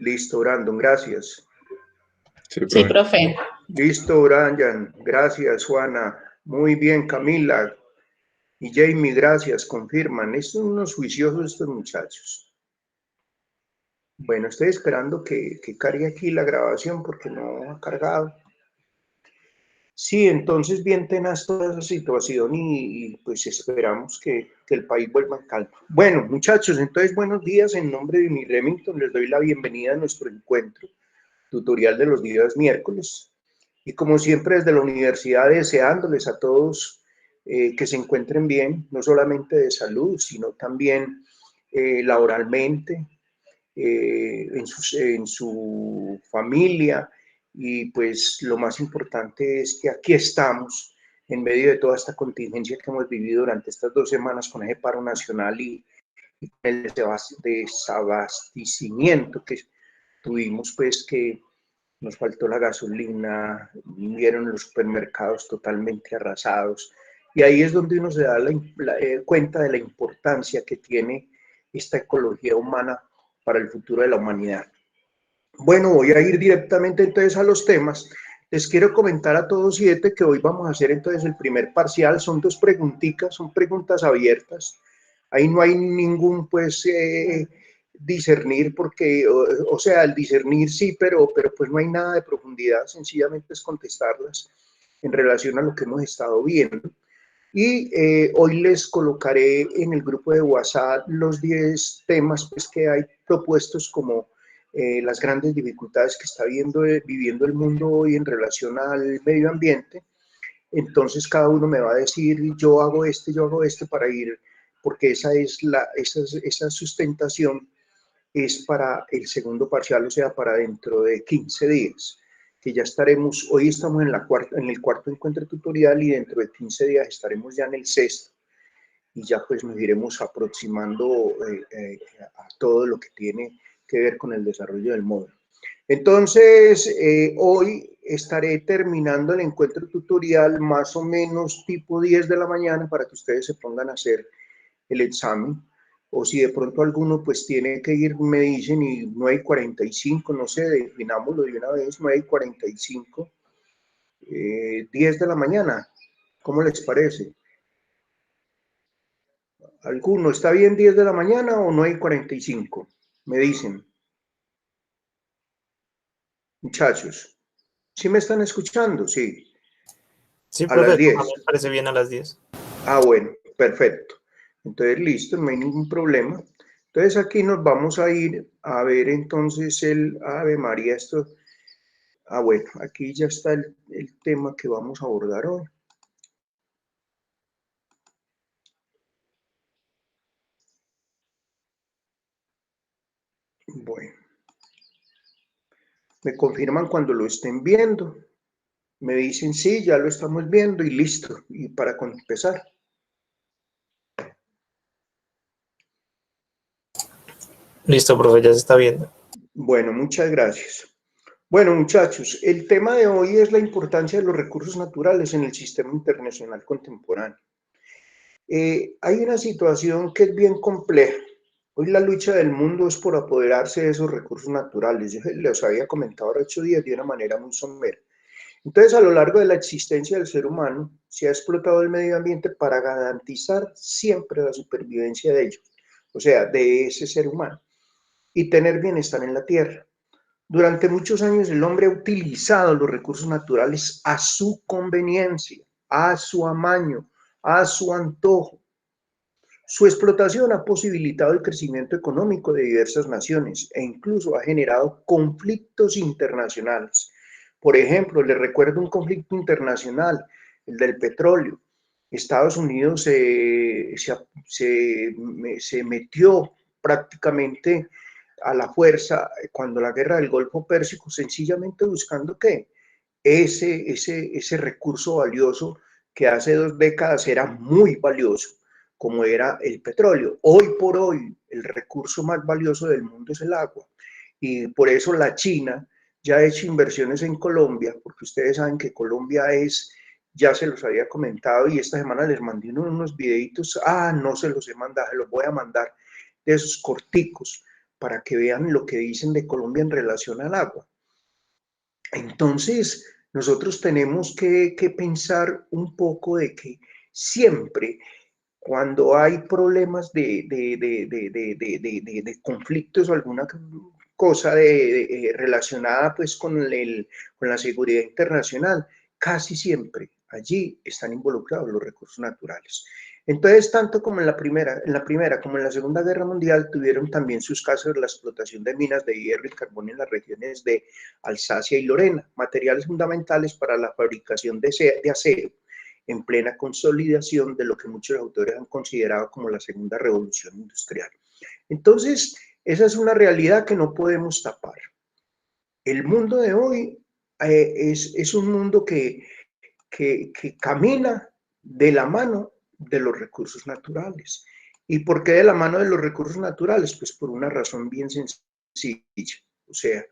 Listo, Brandon, gracias. Sí, profe. Listo, Brian, gracias, Juana. Muy bien, Camila y Jamie, gracias, confirman. Estos son unos juiciosos estos muchachos. Bueno, estoy esperando que cargue aquí la grabación porque no ha cargado. Sí, entonces bien tenaz toda esa situación y pues esperamos que el país vuelva en calma. Bueno, muchachos, entonces buenos días. En nombre de mi Remington les doy la bienvenida a nuestro encuentro tutorial de los días miércoles. Y como siempre desde la universidad deseándoles a todos que se encuentren bien, no solamente de salud, sino también laboralmente, en su familia, y pues lo más importante es que aquí estamos en medio de toda esta contingencia que hemos vivido durante estas 2 semanas con ese paro nacional y el desabastecimiento que tuvimos, pues que nos faltó la gasolina, vieron los supermercados totalmente arrasados, y ahí es donde uno se da cuenta de la importancia que tiene esta ecología humana para el futuro de la humanidad. Bueno, voy a ir directamente entonces a los temas. Les quiero comentar a todos 7 que hoy vamos a hacer entonces el primer parcial. Son 2 preguntitas, son preguntas abiertas. Ahí no hay ningún, pues, discernir, porque, o sea, el discernir sí, pero pues no hay nada de profundidad, sencillamente es contestarlas en relación a lo que hemos estado viendo. Y hoy les colocaré en el grupo de WhatsApp los 10 temas, pues, que hay propuestos como las grandes dificultades que está viviendo el mundo hoy en relación al medio ambiente. Entonces cada uno me va a decir, yo hago este para ir, porque esa sustentación es para el segundo parcial, o sea, para dentro de 15 días, que ya estaremos, hoy estamos en el cuarto encuentro tutorial y dentro de 15 días estaremos ya en el sexto, y ya pues nos iremos aproximando a todo lo que tiene que ver con el desarrollo del módulo. Entonces, hoy estaré terminando el encuentro tutorial más o menos tipo 10 de la mañana para que ustedes se pongan a hacer el examen, o si de pronto alguno pues tiene que ir, me dicen, y 9:45, no sé, definámoslo de una vez, 9:45, 10 de la mañana, ¿cómo les parece? ¿Alguno está bien 10 de la mañana o 9:45? Me dicen. Muchachos, ¿sí me están escuchando? Sí. Sí, A las profe, 10. me parece bien a las 10. Ah, bueno, perfecto. Entonces, listo, no hay ningún problema. Entonces, aquí nos vamos a ir a ver entonces el Ave María. Esto, bueno, aquí ya está el tema que vamos a abordar hoy. Bueno, me confirman cuando lo estén viendo. Me dicen, sí, ya lo estamos viendo y listo. Y para empezar. Listo, profe, ya se está viendo. Bueno, muchas gracias. Bueno, muchachos, el tema de hoy es la importancia de los recursos naturales en el sistema internacional contemporáneo. Hay una situación que es bien compleja. Hoy la lucha del mundo es por apoderarse de esos recursos naturales. Yo les había comentado hace 8 días de una manera muy somera. Entonces, a lo largo de la existencia del ser humano, se ha explotado el medio ambiente para garantizar siempre la supervivencia de ellos, o sea, de ese ser humano, y tener bienestar en la tierra. Durante muchos años el hombre ha utilizado los recursos naturales a su conveniencia, a su amaño, a su antojo. Su explotación ha posibilitado el crecimiento económico de diversas naciones e incluso ha generado conflictos internacionales. Por ejemplo, les recuerdo un conflicto internacional, el del petróleo. Estados Unidos se metió prácticamente a la fuerza cuando la guerra del Golfo Pérsico, sencillamente buscando ¿qué? Ese recurso valioso que hace 2 décadas era muy valioso, como era el petróleo. Hoy por hoy, el recurso más valioso del mundo es el agua. Y por eso la China ya ha hecho inversiones en Colombia, porque ustedes saben que Colombia es, ya se los había comentado, y esta semana les mandé unos videitos, no se los he mandado, se los voy a mandar, de esos corticos, para que vean lo que dicen de Colombia en relación al agua. Entonces, nosotros tenemos que pensar un poco de que siempre cuando hay problemas de conflictos o alguna cosa relacionada pues con la seguridad internacional, casi siempre allí están involucrados los recursos naturales. Entonces, tanto como en la primera como en la Segunda Guerra Mundial, tuvieron también sus casos de la explotación de minas de hierro y carbón en las regiones de Alsacia y Lorena, materiales fundamentales para la fabricación de acero, en plena consolidación de lo que muchos autores han considerado como la segunda revolución industrial. Entonces, esa es una realidad que no podemos tapar. El mundo de hoy es un mundo que camina de la mano de los recursos naturales. ¿Y por qué de la mano de los recursos naturales? Pues por una razón bien sencilla. O sea,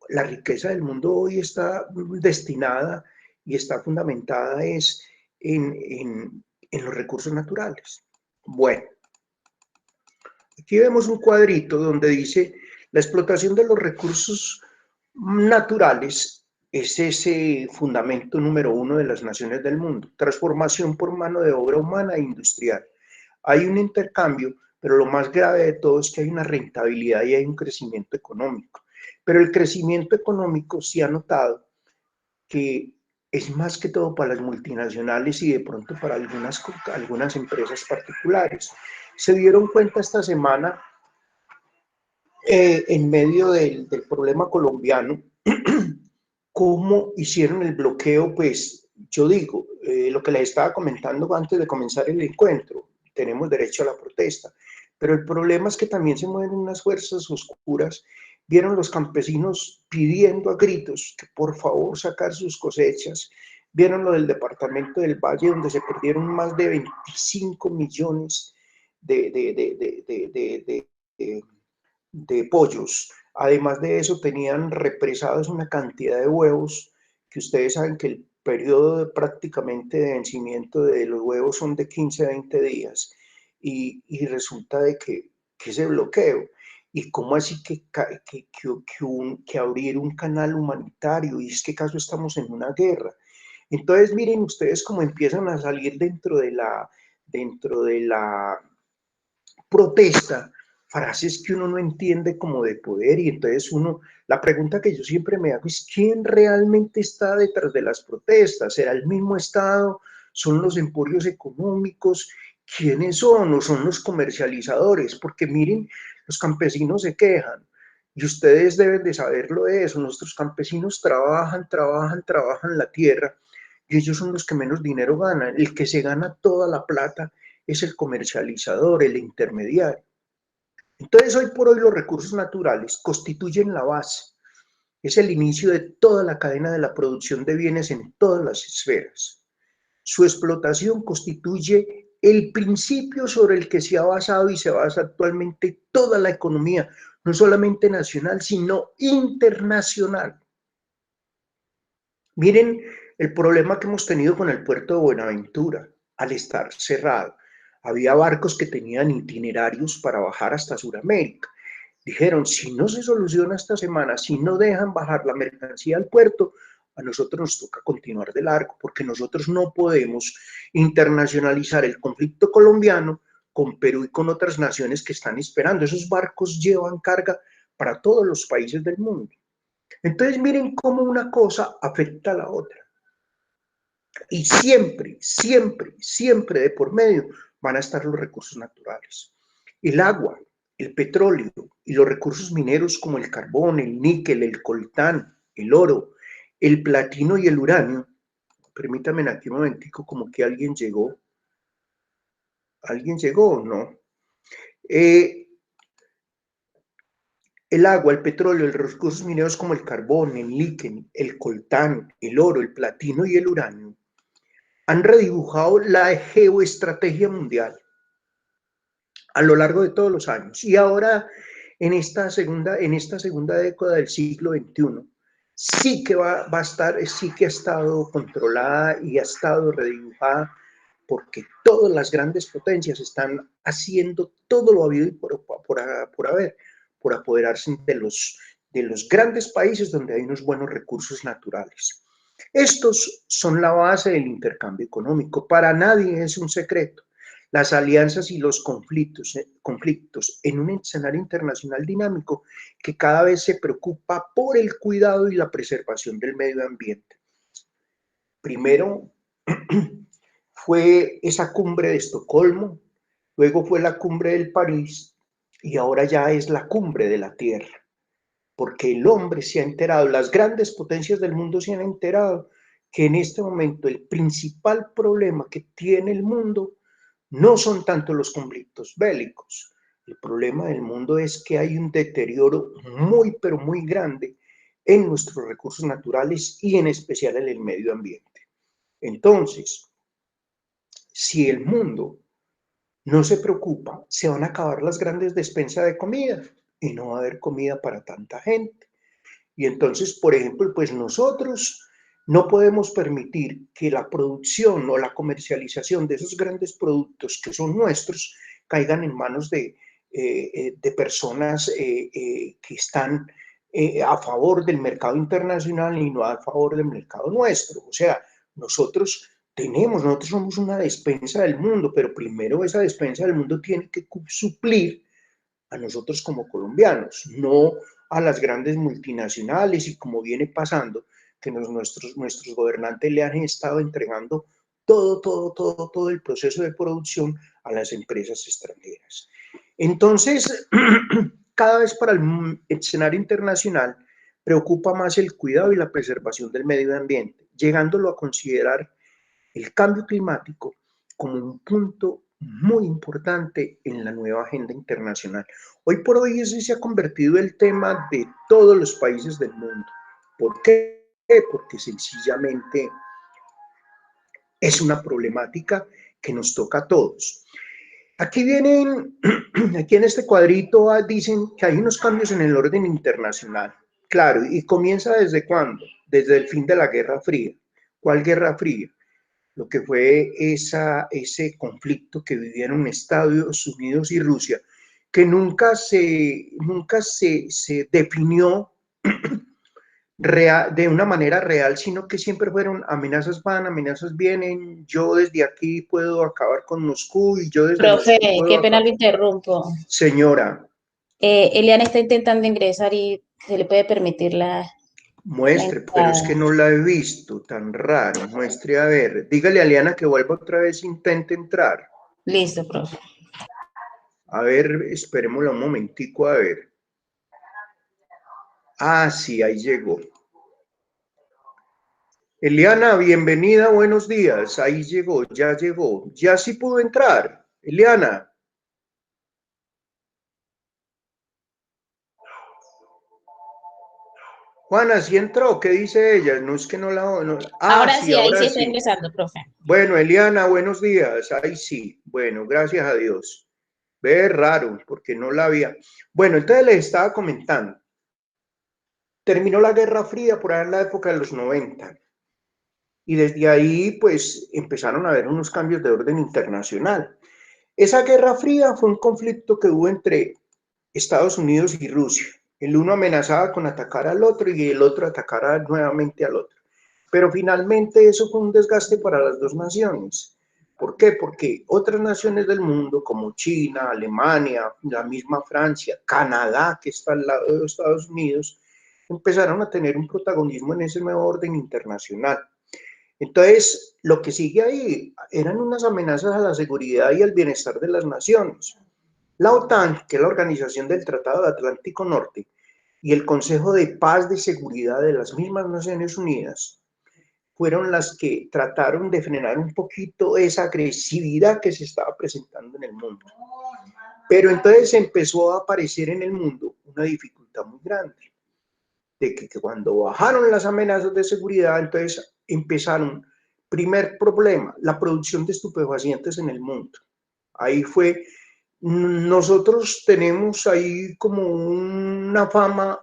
la riqueza del mundo hoy está destinada y está fundamentada en los recursos naturales. Bueno, aquí vemos un cuadrito donde dice la explotación de los recursos naturales es ese fundamento número 1 de las naciones del mundo. Transformación por mano de obra humana e industrial. Hay un intercambio, pero lo más grave de todo es que hay una rentabilidad y hay un crecimiento económico. Pero el crecimiento económico se ha notado que es más que todo para las multinacionales y de pronto para algunas empresas particulares. Se dieron cuenta esta semana, en medio del problema colombiano, cómo hicieron el bloqueo. Pues yo digo, lo que les estaba comentando antes de comenzar el encuentro, tenemos derecho a la protesta, pero el problema es que también se mueven unas fuerzas oscuras. Vieron los campesinos pidiendo a gritos que por favor sacar sus cosechas. Vieron lo del departamento del Valle, donde se perdieron más de 25 millones de pollos. Además de eso, tenían represados una cantidad de huevos, que ustedes saben que el periodo prácticamente de vencimiento de los huevos son de 15 a 20 días. Y resulta de que ese bloqueo, y cómo así que abrir un canal humanitario, y es que acaso estamos en una guerra. Entonces miren ustedes cómo empiezan a salir dentro de la protesta frases que uno no entiende como de poder. Y entonces la pregunta que yo siempre me hago es ¿quién realmente está detrás de las protestas? ¿Será el mismo Estado? ¿Son los emporios económicos? ¿Quiénes son? ¿O son los comercializadores? Porque miren, los campesinos se quejan y ustedes deben de saberlo de eso. Nuestros campesinos trabajan la tierra y ellos son los que menos dinero ganan. El que se gana toda la plata es el comercializador, el intermediario. Entonces, hoy por hoy los recursos naturales constituyen la base, es el inicio de toda la cadena de la producción de bienes en todas las esferas. Su explotación constituye el principio sobre el que se ha basado y se basa actualmente toda la economía, no solamente nacional, sino internacional. Miren el problema que hemos tenido con el puerto de Buenaventura, al estar cerrado. Había barcos que tenían itinerarios para bajar hasta Sudamérica. Dijeron, si no se soluciona esta semana, si no dejan bajar la mercancía al puerto, a nosotros nos toca continuar de largo, porque nosotros no podemos internacionalizar el conflicto colombiano con Perú y con otras naciones que están esperando. Esos barcos llevan carga para todos los países del mundo. Entonces miren cómo una cosa afecta a la otra. Y siempre, siempre, siempre de por medio van a estar los recursos naturales. El agua, el petróleo y los recursos mineros como el carbón, el níquel, el coltán, el oro, el platino y el uranio. Permítanme aquí un momentico, como que alguien llegó. ¿Alguien llegó o no? El agua, el petróleo, los recursos mineros como el carbón, el níquel, el coltán, el oro, el platino y el uranio han redibujado la geoestrategia mundial a lo largo de todos los años. Y ahora, en esta segunda década del siglo XXI, sí que va a estar, sí que ha estado controlada y ha estado redibujada porque todas las grandes potencias están haciendo todo lo habido y por haber, por apoderarse de los grandes países donde hay unos buenos recursos naturales. Estos son la base del intercambio económico. Para nadie es un secreto. Las alianzas y los conflictos en un escenario internacional dinámico que cada vez se preocupa por el cuidado y la preservación del medio ambiente. Primero fue esa cumbre de Estocolmo, luego fue la cumbre del París y ahora ya es la cumbre de la Tierra, porque el hombre se ha enterado, las grandes potencias del mundo se han enterado que en este momento el principal problema que tiene el mundo no son tanto los conflictos bélicos. El problema del mundo es que hay un deterioro muy, pero muy grande en nuestros recursos naturales y en especial en el medio ambiente. Entonces, si el mundo no se preocupa, se van a acabar las grandes despensas de comida y no va a haber comida para tanta gente. Y entonces, por ejemplo, pues nosotros no podemos permitir que la producción o la comercialización de esos grandes productos que son nuestros caigan en manos de personas que están a favor del mercado internacional y no a favor del mercado nuestro. O sea, nosotros somos una despensa del mundo, pero primero esa despensa del mundo tiene que suplir a nosotros como colombianos, no a las grandes multinacionales y como viene pasando, que nuestros gobernantes le han estado entregando todo el proceso de producción a las empresas extranjeras. Entonces, cada vez para el escenario internacional preocupa más el cuidado y la preservación del medio ambiente, llegándolo a considerar el cambio climático como un punto muy importante en la nueva agenda internacional. Hoy por hoy ese se ha convertido en el tema de todos los países del mundo. ¿Por qué? Porque sencillamente es una problemática que nos toca a todos. Aquí en este cuadrito dicen que hay unos cambios en el orden internacional. Claro, ¿y comienza desde cuándo? Desde el fin de la Guerra Fría. ¿Cuál Guerra Fría? Lo que fue ese conflicto que vivieron Estados Unidos y Rusia, que nunca se definió de una manera real, sino que siempre fueron amenazas van, amenazas vienen, yo desde aquí puedo acabar con Moscú y yo desde Profe, Moscú qué pena lo interrumpo. Señora. Eliana está intentando ingresar y se le puede permitir la Muestre, pero es que no la he visto, tan raro. Muestre, a ver. Dígale a Eliana que vuelva otra vez, intente entrar. Listo, profe. A ver, esperémosla un momentico, a ver. Ah, sí, ahí llegó. Eliana, bienvenida, buenos días. Ahí llegó, ya llegó. Ya sí pudo entrar. Eliana. Juana, ¿sí entró? ¿Qué dice ella? No es que no la... No... Ah, ahora sí, ahí ahora sí está sí. ingresando, profe. Bueno, Eliana, buenos días. Ahí sí. Bueno, gracias a Dios. Ve raro, porque no la había... Bueno, entonces les estaba comentando. Terminó la Guerra Fría por ahí en la época de los 90. Y desde ahí, pues, empezaron a haber unos cambios de orden internacional. Esa Guerra Fría fue un conflicto que hubo entre Estados Unidos y Rusia. El uno amenazaba con atacar al otro y el otro atacara nuevamente al otro. Pero finalmente eso fue un desgaste para las dos naciones. ¿Por qué? Porque otras naciones del mundo, como China, Alemania, la misma Francia, Canadá, que está al lado de los Estados Unidos, empezaron a tener un protagonismo en ese nuevo orden internacional. Entonces, lo que sigue ahí eran unas amenazas a la seguridad y al bienestar de las naciones. La OTAN, que es la Organización del Tratado de Atlántico Norte, y el Consejo de Paz y Seguridad de las mismas Naciones Unidas, fueron las que trataron de frenar un poquito esa agresividad que se estaba presentando en el mundo. Pero entonces empezó a aparecer en el mundo una dificultad muy grande, de que cuando bajaron las amenazas de seguridad, entonces empezaron, primer problema, la producción de estupefacientes en el mundo. Ahí fue, nosotros tenemos ahí como una fama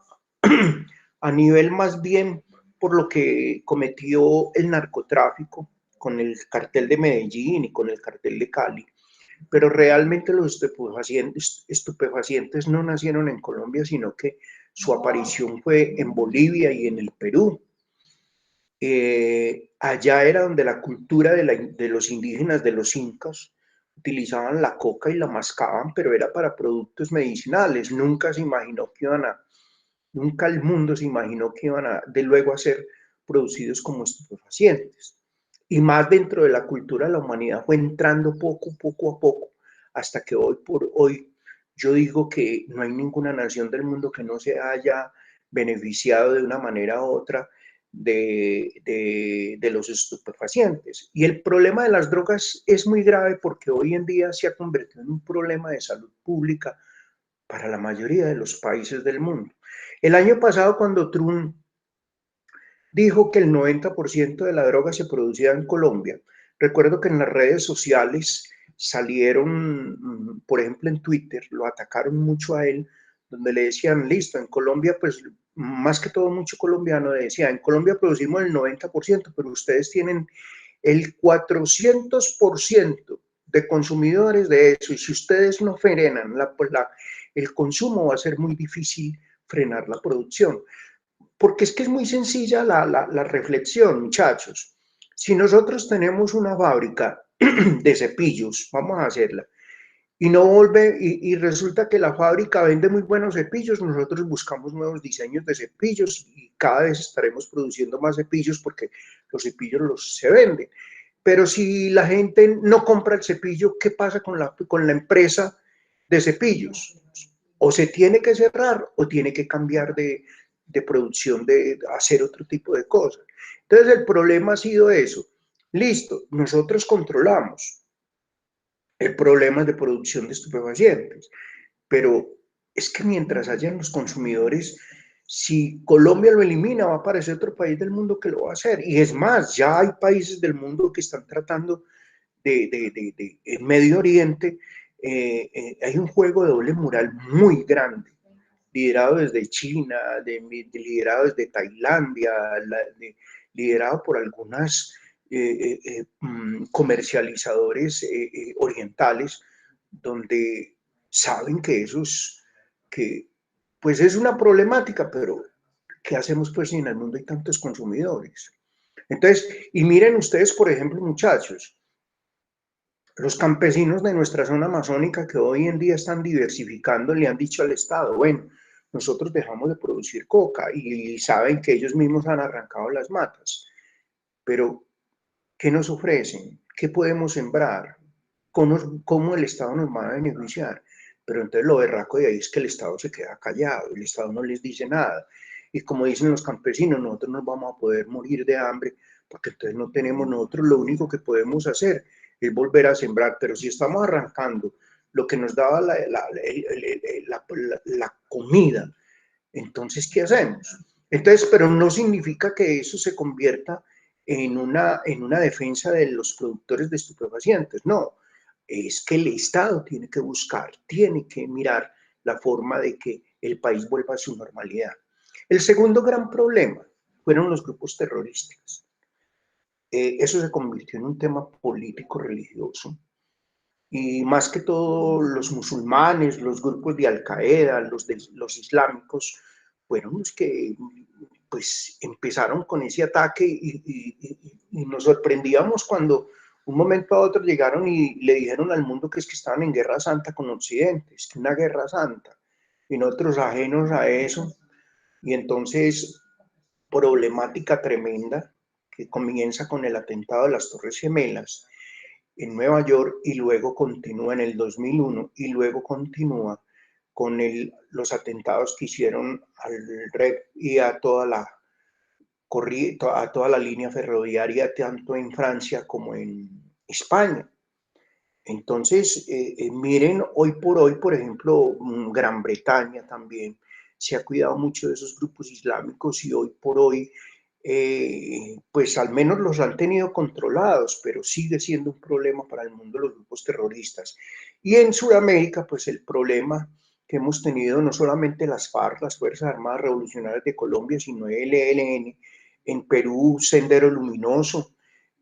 a nivel más bien por lo que cometió el narcotráfico con el cartel de Medellín y con el cartel de Cali, pero realmente los estupefacientes no nacieron en Colombia, sino que su aparición fue en Bolivia y en el Perú. Allá era donde la cultura de los indígenas, de los incas, utilizaban la coca y la mascaban, pero era para productos medicinales. Nunca se imaginó que nunca el mundo se imaginó que iban de luego a ser producidos como estupefacientes. Y más dentro de la cultura de la humanidad fue entrando poco a poco, hasta que hoy por hoy yo digo que no hay ninguna nación del mundo que no se haya beneficiado de una manera u otra de los estupefacientes. Y el problema de las drogas es muy grave porque hoy en día se ha convertido en un problema de salud pública para la mayoría de los países del mundo. El año pasado, cuando Trump dijo que el 90% de la droga se producía en Colombia, recuerdo que en las redes sociales salieron, por ejemplo en Twitter, lo atacaron mucho a él, donde le decían, listo, en Colombia, pues más que todo mucho colombiano decía, en Colombia producimos el 90%, pero ustedes tienen el 400% de consumidores de eso, y si ustedes no frenan el consumo, va a ser muy difícil frenar la producción. Porque es que es muy sencilla la reflexión, muchachos. Si nosotros tenemos una fábrica de cepillos, vamos a hacerla, y no y resulta que la fábrica vende muy buenos cepillos, nosotros buscamos nuevos diseños de cepillos y cada vez estaremos produciendo más cepillos porque los cepillos se venden. Pero si la gente no compra el cepillo, ¿qué pasa con la empresa de cepillos? O se tiene que cerrar o tiene que cambiar de producción, de hacer otro tipo de cosas. Entonces el problema ha sido eso. Listo, nosotros controlamos el problema de producción de estupefacientes, pero es que mientras hayan los consumidores, si Colombia lo elimina, va a aparecer otro país del mundo que lo va a hacer. Y es más, ya hay países del mundo que están tratando en Medio Oriente, hay un juego de doble moral muy grande, liderado desde China, liderado desde Tailandia, liderado por algunas comercializadores orientales, donde saben que pues es una problemática, pero ¿qué hacemos pues si en el mundo hay tantos consumidores? Entonces, y miren ustedes, por ejemplo, muchachos, los campesinos de nuestra zona amazónica que hoy en día están diversificando le han dicho al Estado, bueno, nosotros dejamos de producir coca y saben que ellos mismos han arrancado las matas, pero ¿qué nos ofrecen? ¿Qué podemos sembrar? ¿Cómo el Estado nos va a beneficiar? Pero entonces lo berraco de ahí es que el Estado se queda callado, el Estado no les dice nada. Y como dicen los campesinos, nosotros nos vamos a poder morir de hambre porque entonces no tenemos nosotros, lo único que podemos hacer es volver a sembrar, pero si estamos arrancando lo que nos daba la comida, entonces, ¿qué hacemos? Entonces, pero no significa que eso se convierta en una defensa de los productores de estupefacientes, no, es que el Estado tiene que buscar, tiene que mirar la forma de que el país vuelva a su normalidad. El segundo gran problema fueron los grupos terroristas. Eso se convirtió en un tema político religioso y más que todo los musulmanes, los grupos de Al-Qaeda, los islámicos, fueron los que pues empezaron con ese ataque y nos sorprendíamos cuando un momento a otro llegaron y le dijeron al mundo que es que estaban en guerra santa con Occidente, es que una guerra santa, y nosotros ajenos a eso, y entonces problemática tremenda que comienza con el atentado de las Torres Gemelas en Nueva York y luego continúa en el 2001 y luego continúa con los atentados que hicieron al REP y a toda la línea ferroviaria, tanto en Francia como en España. Entonces, miren, hoy por hoy, por ejemplo, Gran Bretaña también se ha cuidado mucho de esos grupos islámicos y hoy por hoy pues al menos los han tenido controlados, pero sigue siendo un problema para el mundo los grupos terroristas. Y en Sudamérica, pues el problema que hemos tenido no solamente las FARC, las Fuerzas Armadas Revolucionarias de Colombia, sino el ELN, en Perú, Sendero Luminoso,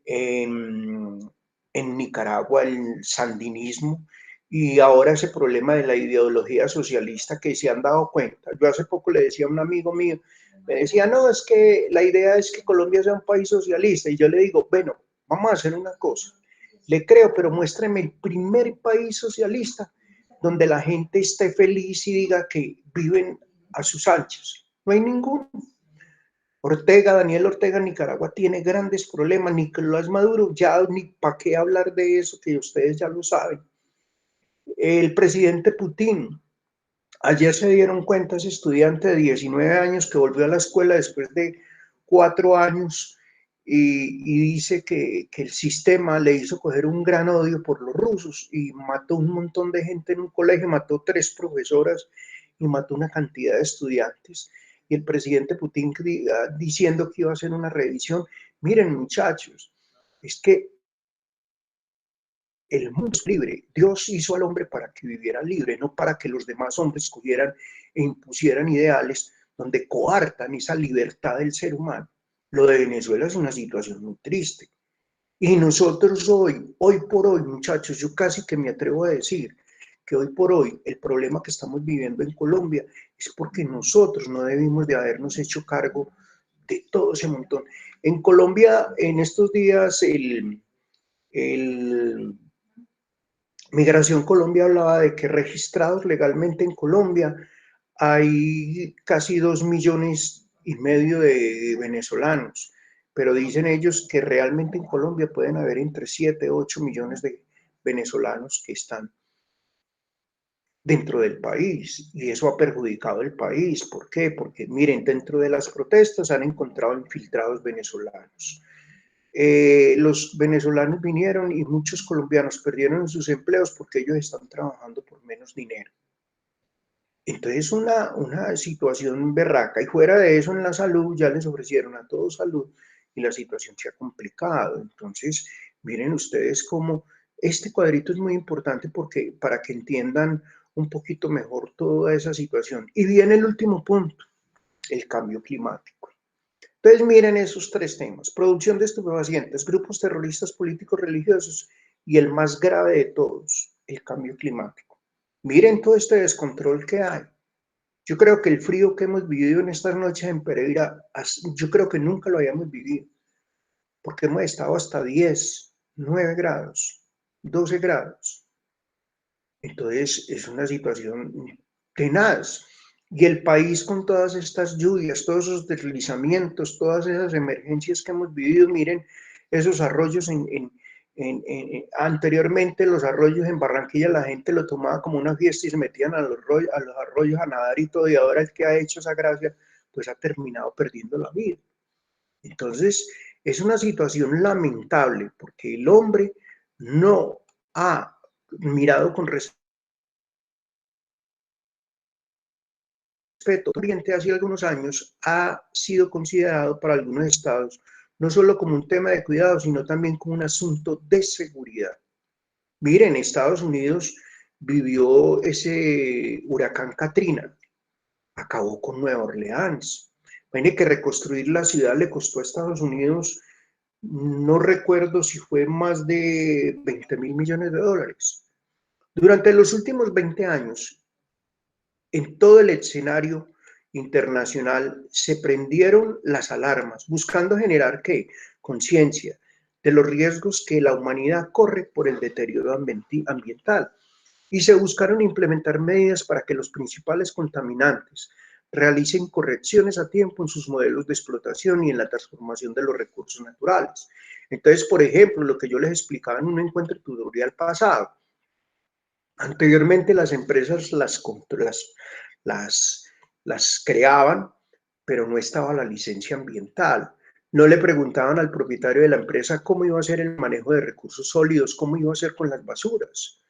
en Nicaragua el sandinismo, y ahora ese problema de la ideología socialista que se han dado cuenta. Yo hace poco le decía a un amigo mío, me decía, no, es que la idea es que Colombia sea un país socialista, y yo le digo, bueno, vamos a hacer una cosa, le creo, pero muéstreme el primer país socialista donde la gente esté feliz y diga que viven a sus anchas. No hay ninguno. Daniel Ortega en Nicaragua tiene grandes problemas, Nicolás Maduro, ya ni para qué hablar de eso, que ustedes ya lo saben. El presidente Putin, ayer se dieron cuenta ese estudiante de 19 años que volvió a la escuela después de 4 años y dice que el sistema le hizo coger un gran odio por los rusos y mató un montón de gente en un colegio, mató 3 profesoras y mató una cantidad de estudiantes. Y el presidente Putin diciendo que iba a hacer una revisión. Miren, muchachos, es que el mundo es libre. Dios hizo al hombre para que viviera libre, no para que los demás hombres cogieran e impusieran ideales donde coartan esa libertad del ser humano. Lo de Venezuela es una situación muy triste. Y nosotros hoy por hoy, muchachos, yo casi que me atrevo a decir que hoy por hoy el problema que estamos viviendo en Colombia es porque nosotros no debimos de habernos hecho cargo de todo ese montón. En Colombia, en estos días, Migración Colombia hablaba de que registrados legalmente en Colombia hay casi 2,5 millones de venezolanos, pero dicen ellos que realmente en Colombia pueden haber entre 7 y 8 millones de venezolanos que están dentro del país, y eso ha perjudicado el país. ¿Por qué? Porque miren, dentro de las protestas han encontrado infiltrados venezolanos. Los venezolanos vinieron y muchos colombianos perdieron sus empleos porque ellos están trabajando por menos dinero. Entonces una situación berraca, y fuera de eso en la salud ya les ofrecieron a todos salud y la situación se ha complicado. Entonces miren ustedes cómo este cuadrito es muy importante porque para que entiendan un poquito mejor toda esa situación. Y viene el último punto, el cambio climático. Entonces miren esos 3 temas: producción de estupefacientes, grupos terroristas políticos religiosos y el más grave de todos, el cambio climático. Miren todo este descontrol que hay. Yo creo que el frío que hemos vivido en estas noches en Pereira, yo creo que nunca lo habíamos vivido, porque hemos estado hasta 10, 9 grados, 12 grados. Entonces es una situación tenaz. Y el país con todas estas lluvias, todos esos deslizamientos, todas esas emergencias que hemos vivido, miren esos arroyos anteriormente los arroyos en Barranquilla la gente lo tomaba como una fiesta y se metían a los arroyos a nadar y todo, y ahora el que ha hecho esa gracia pues ha terminado perdiendo la vida. Entonces es una situación lamentable porque el hombre no ha mirado con respeto Oriente hace algunos años ha sido considerado para algunos estados no solo como un tema de cuidado, sino también como un asunto de seguridad. Miren, Estados Unidos vivió ese huracán Katrina, acabó con Nueva Orleans. Miren que reconstruir la ciudad le costó a Estados Unidos, no recuerdo si fue más de 20,000 millones de dólares. Durante los últimos 20 años, en todo el escenario internacional se prendieron las alarmas, buscando generar ¿qué? Conciencia de los riesgos que la humanidad corre por el deterioro ambiental, y se buscaron implementar medidas para que los principales contaminantes realicen correcciones a tiempo en sus modelos de explotación y en la transformación de los recursos naturales. Entonces, por ejemplo, lo que yo les explicaba en un encuentro tutorial pasado, anteriormente las empresas las creaban, pero no estaba la licencia ambiental. No le preguntaban al propietario de la empresa cómo iba a ser el manejo de recursos sólidos, cómo iba a ser con las basuras.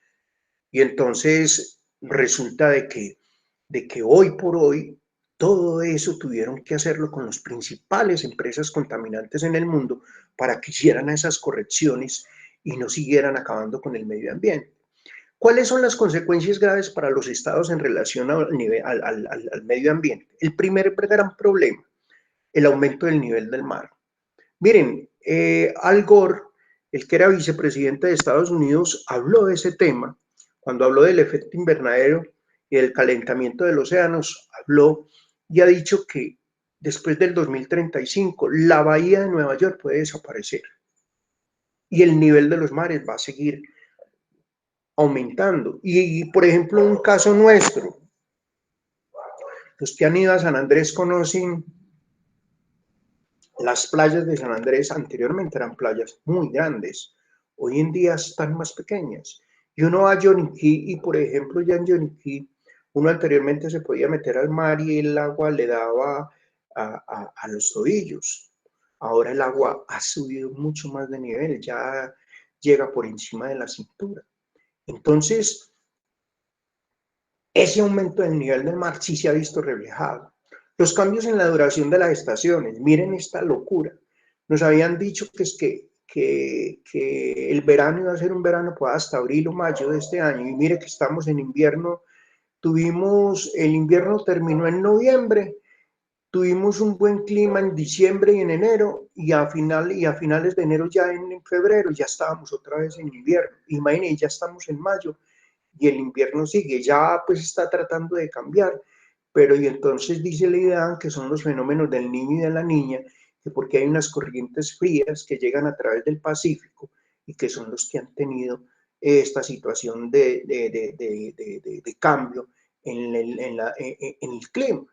Y entonces resulta de que hoy por hoy todo eso tuvieron que hacerlo con las principales empresas contaminantes en el mundo para que hicieran esas correcciones y no siguieran acabando con el medio ambiente. ¿Cuáles son las consecuencias graves para los estados en relación al medio ambiente? El primer gran problema, el aumento del nivel del mar. Miren, Al Gore el que era vicepresidente de Estados Unidos, habló de ese tema, cuando habló del efecto invernadero y del calentamiento de los océanos, habló y ha dicho que después del 2035 la bahía de Nueva York puede desaparecer y el nivel de los mares va a seguir aumentando. Y por ejemplo, un caso nuestro, los que han ido a San Andrés conocen las playas de San Andrés. Anteriormente eran playas muy grandes, hoy en día están más pequeñas. Y uno va a Yoniquí y, por ejemplo, ya en Yoniquí, uno anteriormente se podía meter al mar y el agua le daba a los tobillos. Ahora el agua ha subido mucho más de nivel, ya llega por encima de la cintura. Entonces, ese aumento del nivel del mar sí se ha visto reflejado. Los cambios en la duración de las estaciones, miren esta locura. Nos habían dicho que es que el verano iba a ser un verano pues, hasta abril o mayo de este año, y mire que estamos en invierno. El invierno terminó en noviembre, tuvimos un buen clima en diciembre y en enero, y a finales de enero, ya en febrero, ya estábamos otra vez en invierno. Imagínense, ya estamos en mayo y el invierno sigue, ya pues está tratando de cambiar, pero y entonces dice la idea que son los fenómenos del niño y de la niña, que porque hay unas corrientes frías que llegan a través del Pacífico y que son los que han tenido esta situación de cambio en el clima.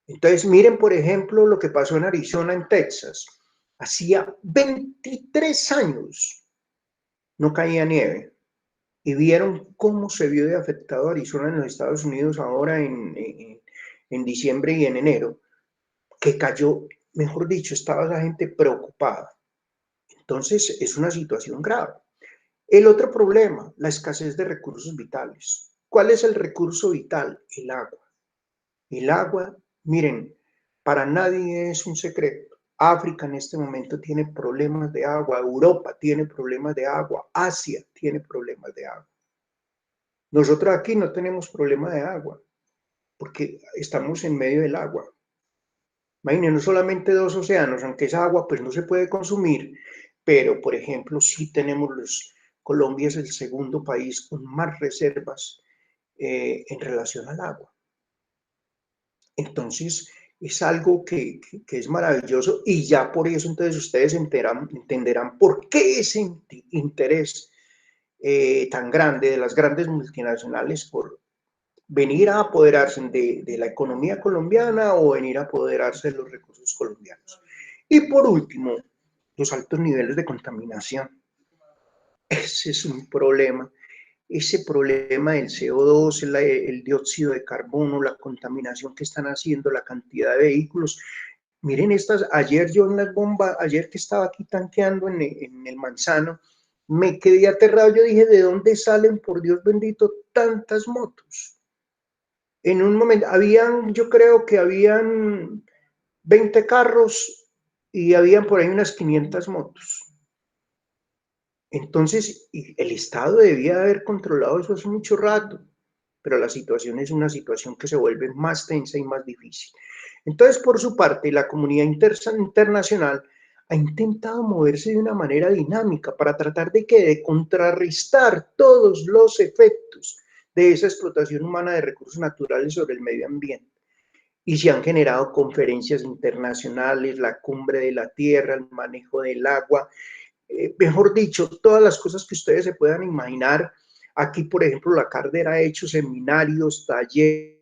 Entonces, miren, por ejemplo, lo que pasó en Arizona, en Texas. Hacía 23 años no caía nieve. Y vieron cómo se vio de afectado Arizona en los Estados Unidos ahora en diciembre y en enero, que cayó, mejor dicho, estaba la gente preocupada. Entonces, es una situación grave. El otro problema, la escasez de recursos vitales. ¿Cuál es el recurso vital? El agua. El agua, miren, para nadie es un secreto. África en este momento tiene problemas de agua, Europa tiene problemas de agua, Asia tiene problemas de agua. Nosotros aquí no tenemos problema de agua, porque estamos en medio del agua. Imaginen, no solamente dos océanos, aunque esa agua pues no se puede consumir, pero por ejemplo sí tenemos Colombia es el segundo país con más reservas en relación al agua. Entonces es algo que es maravilloso, y ya por eso entonces ustedes entenderán por qué ese interés tan grande de las grandes multinacionales por venir a apoderarse de la economía colombiana o venir a apoderarse de los recursos colombianos. Y por último, los altos niveles de contaminación. Ese es un problema. Ese problema del CO2, el dióxido de carbono, la contaminación que están haciendo, la cantidad de vehículos. Miren ayer yo en las bombas, ayer que estaba aquí tanqueando en el Manzano, me quedé aterrado. Yo dije, ¿de dónde salen, por Dios bendito, tantas motos? En un momento, yo creo que habían 20 carros y habían por ahí unas 500 motos. Entonces, el Estado debía haber controlado eso hace mucho rato, pero la situación es una situación que se vuelve más tensa y más difícil. Entonces, por su parte, la comunidad internacional ha intentado moverse de una manera dinámica para tratar de contrarrestar todos los efectos de esa explotación humana de recursos naturales sobre el medio ambiente. Y se han generado conferencias internacionales, la Cumbre de la Tierra, el manejo del agua, mejor dicho, todas las cosas que ustedes se puedan imaginar. Aquí, por ejemplo, la Cardera ha hecho seminarios, talleres.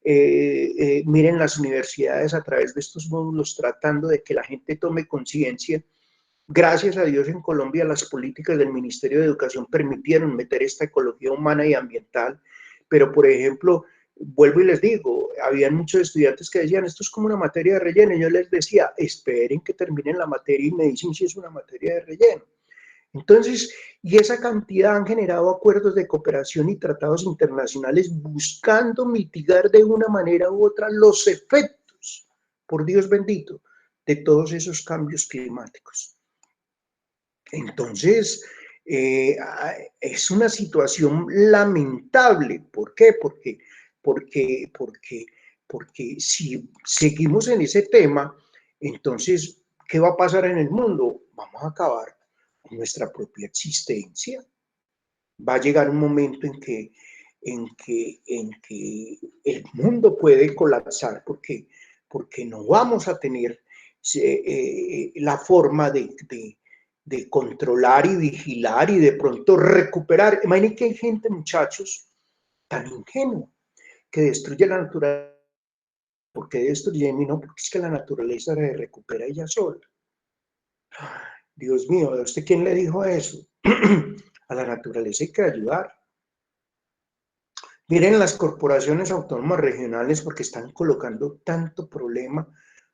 Miren las universidades a través de estos módulos tratando de que la gente tome conciencia. Gracias a Dios en Colombia las políticas del Ministerio de Educación permitieron meter esta ecología humana y ambiental, pero por ejemplo, vuelvo y les digo, habían muchos estudiantes que decían, esto es como una materia de relleno, y yo les decía, esperen que terminen la materia y me dicen si es una materia de relleno. Entonces, y esa cantidad han generado acuerdos de cooperación y tratados internacionales buscando mitigar de una manera u otra los efectos, por Dios bendito, de todos esos cambios climáticos. Entonces, es una situación lamentable. ¿Por qué? Porque si seguimos en ese tema, entonces ¿qué va a pasar en el mundo? Vamos a acabar con nuestra propia existencia. Va a llegar un momento en que el mundo puede colapsar porque no vamos a tener la forma de controlar y vigilar y de pronto recuperar. Imaginen que hay gente, muchachos, tan ingenua que destruye la naturaleza. ¿Por qué destruye? No, porque es que la naturaleza se recupera ella sola. Dios mío, ¿a usted quién le dijo eso? A la naturaleza hay que ayudar. Miren las corporaciones autónomas regionales porque están colocando tanto problema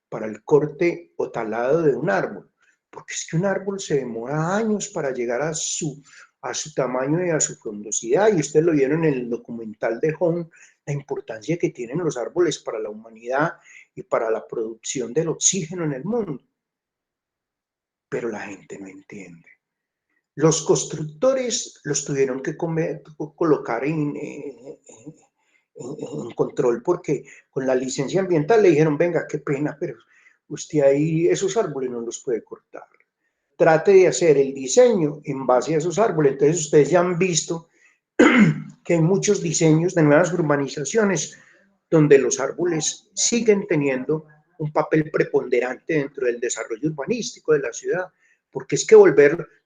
para el corte o talado de un árbol, porque es que un árbol se demora años para llegar a su tamaño y a su frondosidad, y ustedes lo vieron en el documental de Hong, la importancia que tienen los árboles para la humanidad y para la producción del oxígeno en el mundo. Pero la gente no entiende. Los constructores los tuvieron que colocar en control porque con la licencia ambiental le dijeron, venga, qué pena, pero usted ahí esos árboles no los puede cortar. Trate de hacer el diseño en base a esos árboles. Entonces ustedes ya han visto que hay muchos diseños de nuevas urbanizaciones donde los árboles siguen teniendo un papel preponderante dentro del desarrollo urbanístico de la ciudad. Porque es que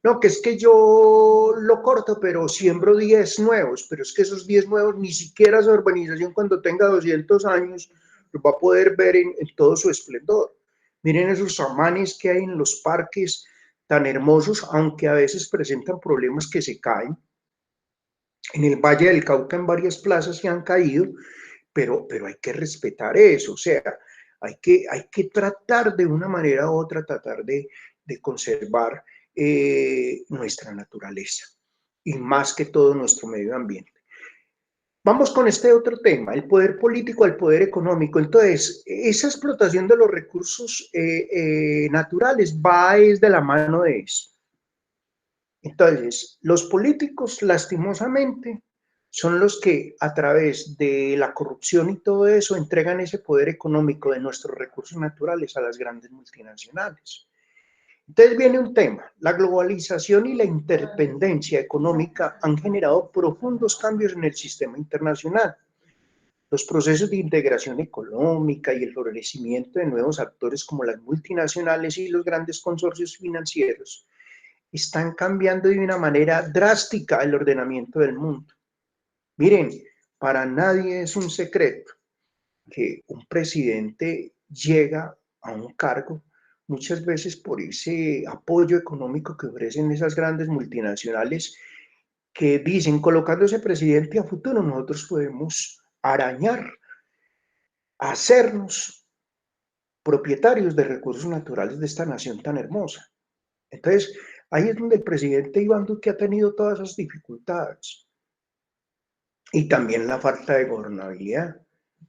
no, que es que yo lo corto, pero siembro 10 nuevos, pero es que esos 10 nuevos ni siquiera esa urbanización cuando tenga 200 años los va a poder ver en todo su esplendor. Miren esos samanes que hay en los parques tan hermosos, aunque a veces presentan problemas que se caen. En el Valle del Cauca en varias plazas se han caído, pero hay que respetar eso, o sea, hay que tratar de una manera u otra, tratar de conservar nuestra naturaleza y más que todo nuestro medio ambiente. Vamos con este otro tema, el poder político, el poder económico. Entonces, esa explotación de los recursos naturales va de la mano de eso. Entonces, los políticos, lastimosamente, son los que a través de la corrupción y todo eso entregan ese poder económico de nuestros recursos naturales a las grandes multinacionales. Entonces viene un tema, la globalización y la interdependencia económica han generado profundos cambios en el sistema internacional. Los procesos de integración económica y el florecimiento de nuevos actores como las multinacionales y los grandes consorcios financieros están cambiando de una manera drástica el ordenamiento del mundo. Miren, para nadie es un secreto que un presidente llega a un cargo muchas veces por ese apoyo económico que ofrecen esas grandes multinacionales que dicen, colocando ese presidente a futuro, nosotros podemos arañar, hacernos propietarios de recursos naturales de esta nación tan hermosa. Entonces, ahí es donde el presidente Iván Duque ha tenido todas esas dificultades. Y también la falta de gobernabilidad. El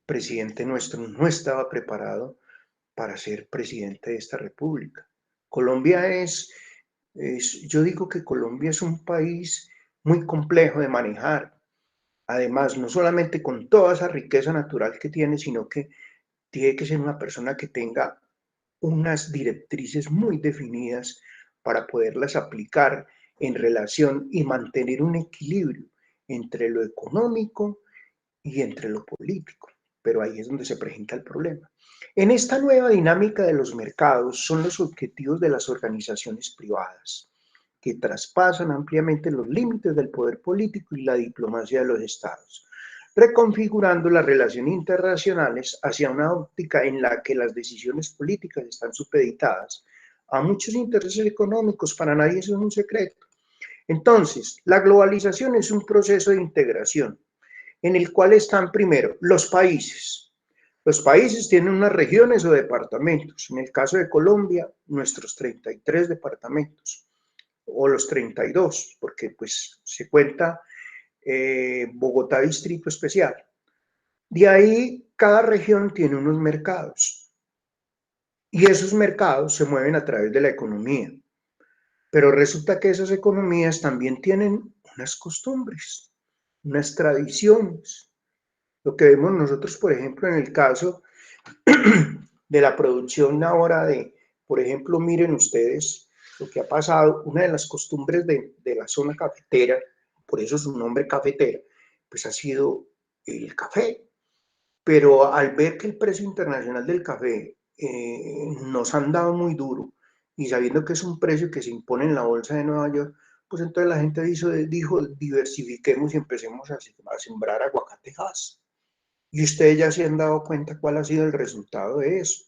presidente nuestro no estaba preparado para ser presidente de esta república. Colombia yo digo que Colombia es un país muy complejo de manejar. Además, no solamente con toda esa riqueza natural que tiene, sino que tiene que ser una persona que tenga unas directrices muy definidas para poderlas aplicar en relación y mantener un equilibrio entre lo económico y entre lo político. Pero ahí es donde se presenta el problema. En esta nueva dinámica de los mercados son los objetivos de las organizaciones privadas, que traspasan ampliamente los límites del poder político y la diplomacia de los estados, reconfigurando las relaciones internacionales hacia una óptica en la que las decisiones políticas están supeditadas a muchos intereses económicos. Para nadie eso es un secreto. Entonces, la globalización es un proceso de integración en el cual están primero los países. Los países tienen unas regiones o departamentos. En el caso de Colombia, nuestros 33 departamentos, o los 32, porque pues se cuenta Bogotá Distrito Especial. De ahí, cada región tiene unos mercados. Y esos mercados se mueven a través de la economía. Pero resulta que esas economías también tienen unas costumbres, unas tradiciones. Lo que vemos nosotros, por ejemplo, en el caso de la producción ahora de Por ejemplo, miren ustedes lo que ha pasado, una de las costumbres de la zona cafetera, por eso su nombre cafetera, pues ha sido el café. Pero al ver que el precio internacional del café nos han dado muy duro y sabiendo que es un precio que se impone en la bolsa de Nueva York, pues entonces la gente dijo diversifiquemos y empecemos a sembrar aguacatejas. Y ustedes ya se han dado cuenta cuál ha sido el resultado de eso.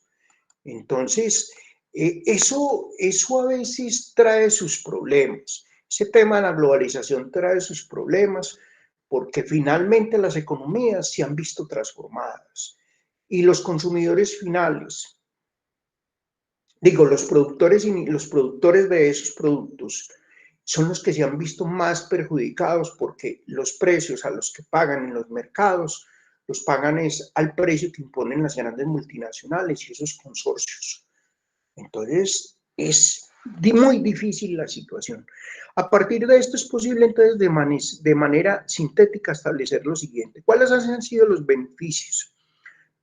Entonces, eso a veces trae sus problemas. Ese tema de la globalización trae sus problemas porque finalmente las economías se han visto transformadas y los consumidores finales, digo, los productores de esos productos son los que se han visto más perjudicados porque los precios a los que pagan en los mercados los pagan es al precio que imponen las grandes multinacionales y esos consorcios. Entonces, es muy difícil la situación. A partir de esto es posible entonces de manera sintética establecer lo siguiente. ¿Cuáles han sido los beneficios?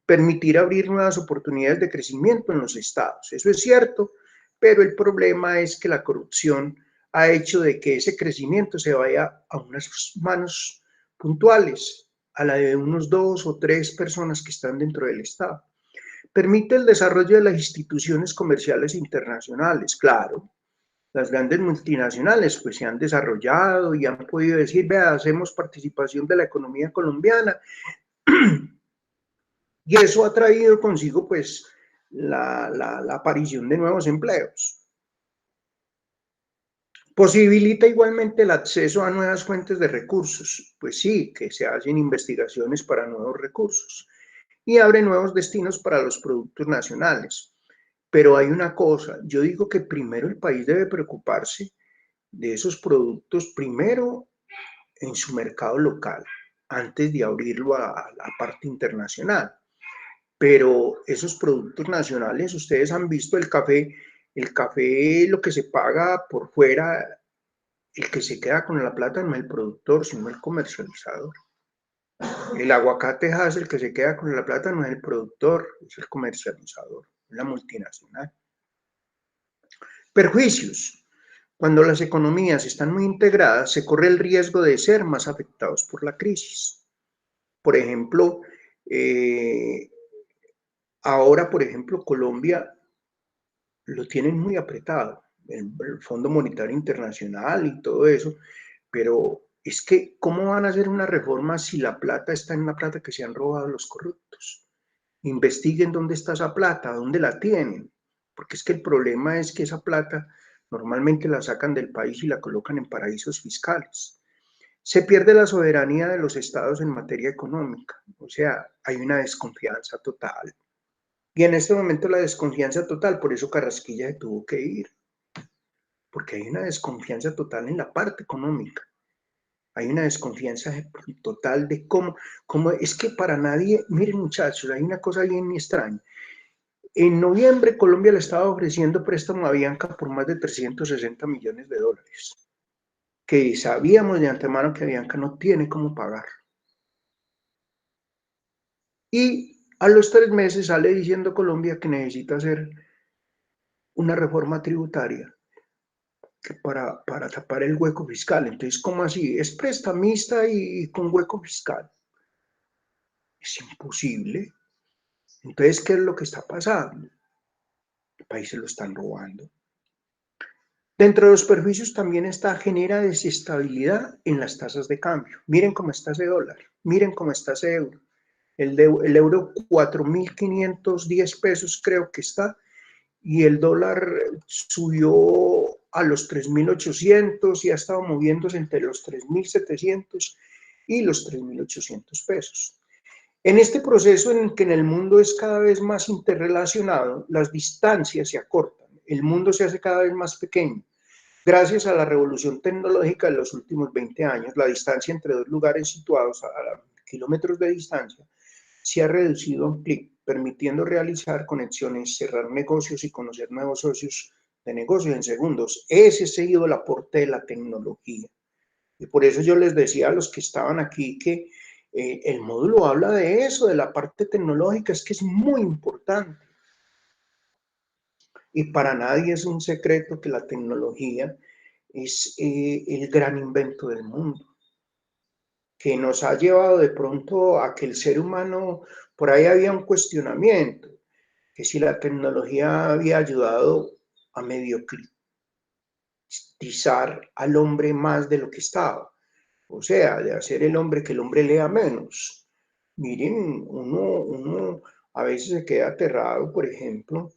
Permitir abrir nuevas oportunidades de crecimiento en los estados. Eso es cierto, pero el problema es que la corrupción ha hecho de que ese crecimiento se vaya a unas manos puntuales, a la de unos 2 o 3 personas que están dentro del estado. Permite el desarrollo de las instituciones comerciales internacionales, claro. Las grandes multinacionales pues se han desarrollado y han podido decir, vea, hacemos participación de la economía colombiana y eso ha traído consigo pues la aparición de nuevos empleos. Posibilita igualmente el acceso a nuevas fuentes de recursos, pues sí, que se hacen investigaciones para nuevos recursos y abre nuevos destinos para los productos nacionales. Pero hay una cosa, yo digo que primero el país debe preocuparse de esos productos, primero en su mercado local, antes de abrirlo a la parte internacional. Pero esos productos nacionales, ustedes han visto el café, lo que se paga por fuera, el que se queda con la plata no es el productor, sino el comercializador. El aguacate es el que se queda con la plata no es el productor, es el comercializador, es la multinacional. Perjuicios. Cuando las economías están muy integradas, se corre el riesgo de ser más afectados por la crisis. Por ejemplo, ahora, por ejemplo, Colombia lo tienen muy apretado, el Fondo Monetario Internacional y todo eso, pero es que, ¿cómo van a hacer una reforma si la plata está en la plata que se han robado los corruptos? Investiguen dónde está esa plata, dónde la tienen, porque es que el problema es que esa plata normalmente la sacan del país y la colocan en paraísos fiscales. Se pierde la soberanía de los estados en materia económica, o sea, hay una desconfianza total. Y en este momento la desconfianza total, por eso Carrasquilla se tuvo que ir, porque hay una desconfianza total en la parte económica. Hay una desconfianza total de cómo es que para nadie, miren muchachos, hay una cosa bien extraña. En noviembre Colombia le estaba ofreciendo préstamo a Avianca por más de 360 millones de dólares, que sabíamos de antemano que Avianca no tiene cómo pagar. Y a los 3 meses sale diciendo Colombia que necesita hacer una reforma tributaria para tapar el hueco fiscal. Entonces, ¿cómo así? Es prestamista y con hueco fiscal. Es imposible. Entonces, ¿qué es lo que está pasando? El país se lo están robando. Dentro de los perjuicios también genera desestabilidad en las tasas de cambio. Miren cómo está ese dólar, miren cómo está ese euro. El euro 4.510 pesos creo que está, y el dólar subió a los 3.800 y ha estado moviéndose entre los 3.700 y los 3.800 pesos. En este proceso en el que en el mundo es cada vez más interrelacionado, las distancias se acortan, el mundo se hace cada vez más pequeño. Gracias a la revolución tecnológica de los últimos 20 años, la distancia entre dos lugares situados a kilómetros de distancia se ha reducido a un clic, permitiendo realizar conexiones, cerrar negocios y conocer nuevos socios de negocios en segundos. Ese ha sido el aporte de la tecnología. Y por eso yo les decía a los que estaban aquí que el módulo habla de eso, de la parte tecnológica, es que es muy importante. Y para nadie es un secreto que la tecnología es el gran invento del mundo, que nos ha llevado de pronto a que el ser humano, por ahí había un cuestionamiento, que si la tecnología había ayudado a mediocritizar al hombre más de lo que estaba, o sea, de hacer el hombre que el hombre lea menos. Miren, uno a veces se queda aterrado, por ejemplo,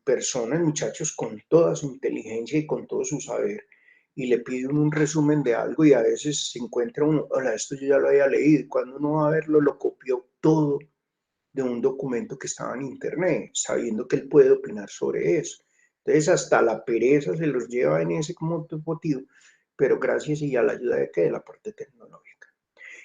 personas, muchachos con toda su inteligencia y con todo su saber, y le piden un resumen de algo y a veces se encuentra uno, hola, esto yo ya lo había leído, y cuando uno va a verlo, lo copió todo de un documento que estaba en internet, sabiendo que él puede opinar sobre eso. Entonces hasta la pereza se los lleva en ese motivo, pero gracias y a la ayuda de qué, de la parte tecnológica.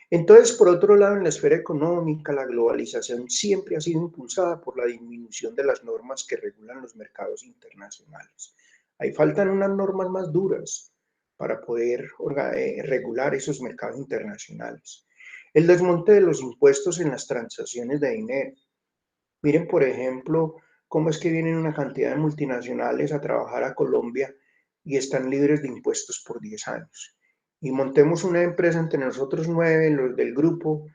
Entonces, por otro lado, en la esfera económica, la globalización siempre ha sido impulsada por la disminución de las normas que regulan los mercados internacionales. Ahí faltan unas normas más duras para poder regular esos mercados internacionales. El desmonte de los impuestos en las transacciones de dinero. Miren, por ejemplo, cómo es que vienen una cantidad de multinacionales a trabajar a Colombia y están libres de impuestos por 10 años. Y montemos una empresa entre nosotros 9, los del grupo,